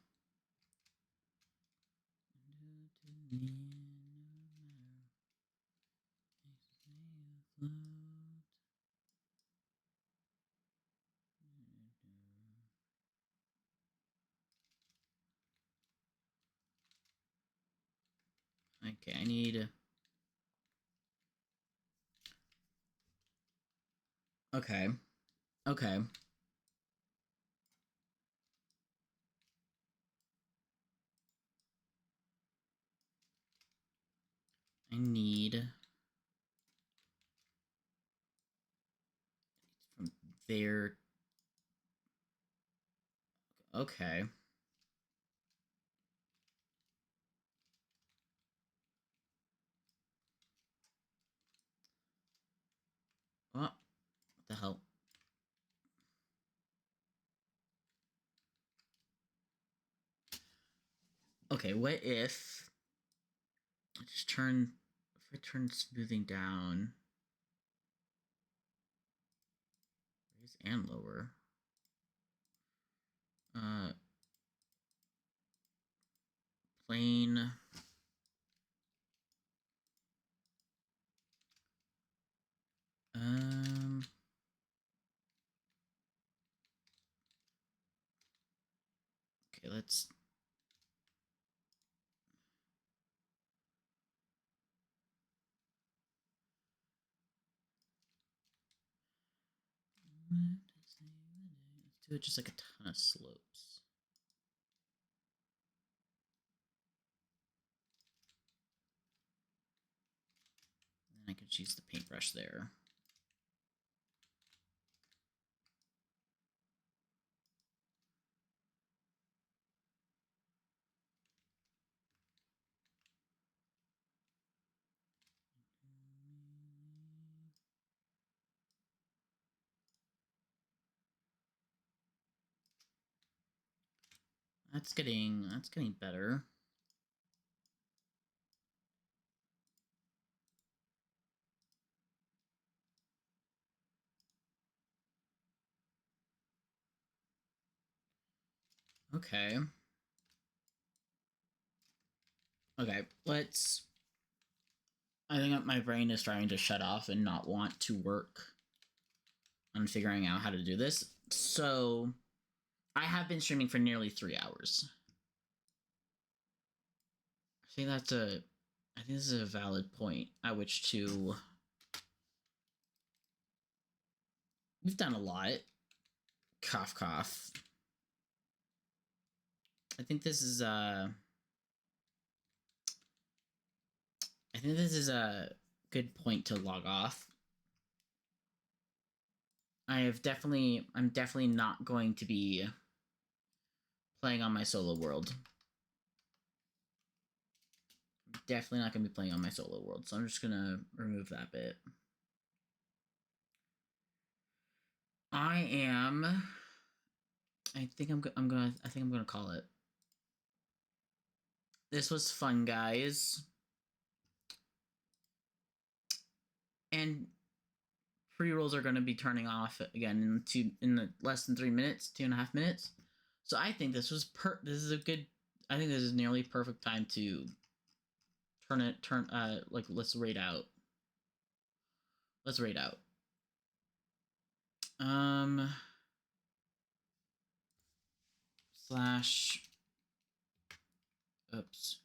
Okay, I need... Okay. Okay. I need... From there... Okay. Oh, what the hell? Okay, what if... I just turn... If I turn smoothing down... Raise and lower... Plane... Okay, let's... Let's do it just like a ton of slopes. And I can choose the paintbrush there. That's getting better. Okay. Okay, let's... I think my brain is starting to shut off and not want to work on figuring out how to do this. So, I have been streaming for nearly 3 hours. I think this is a valid point at which to... We've done a lot. Cough, cough. I think this is a good point to log off. I'm definitely not going to be playing on my solo world. I'm definitely not going to be playing on my solo world, so I'm just going to remove that bit. I think I'm gonna call it. This was fun, guys. And pre-rolls are going to be turning off again in less than 3 minutes, 2.5 minutes. So I think this is a good. I think this is nearly perfect time to let's raid out. Let's raid out. Slash. Oops.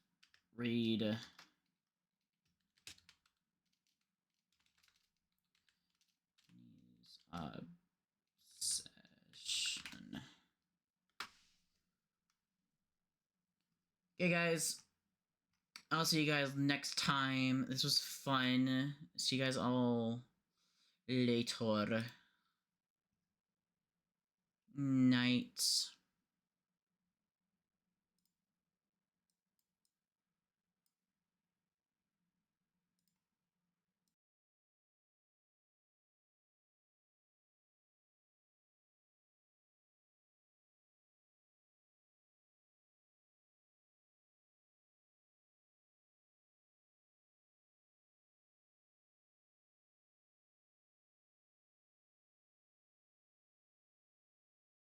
Raid. Session. Okay, guys. I'll see you guys next time. This was fun. See you guys all later. Night.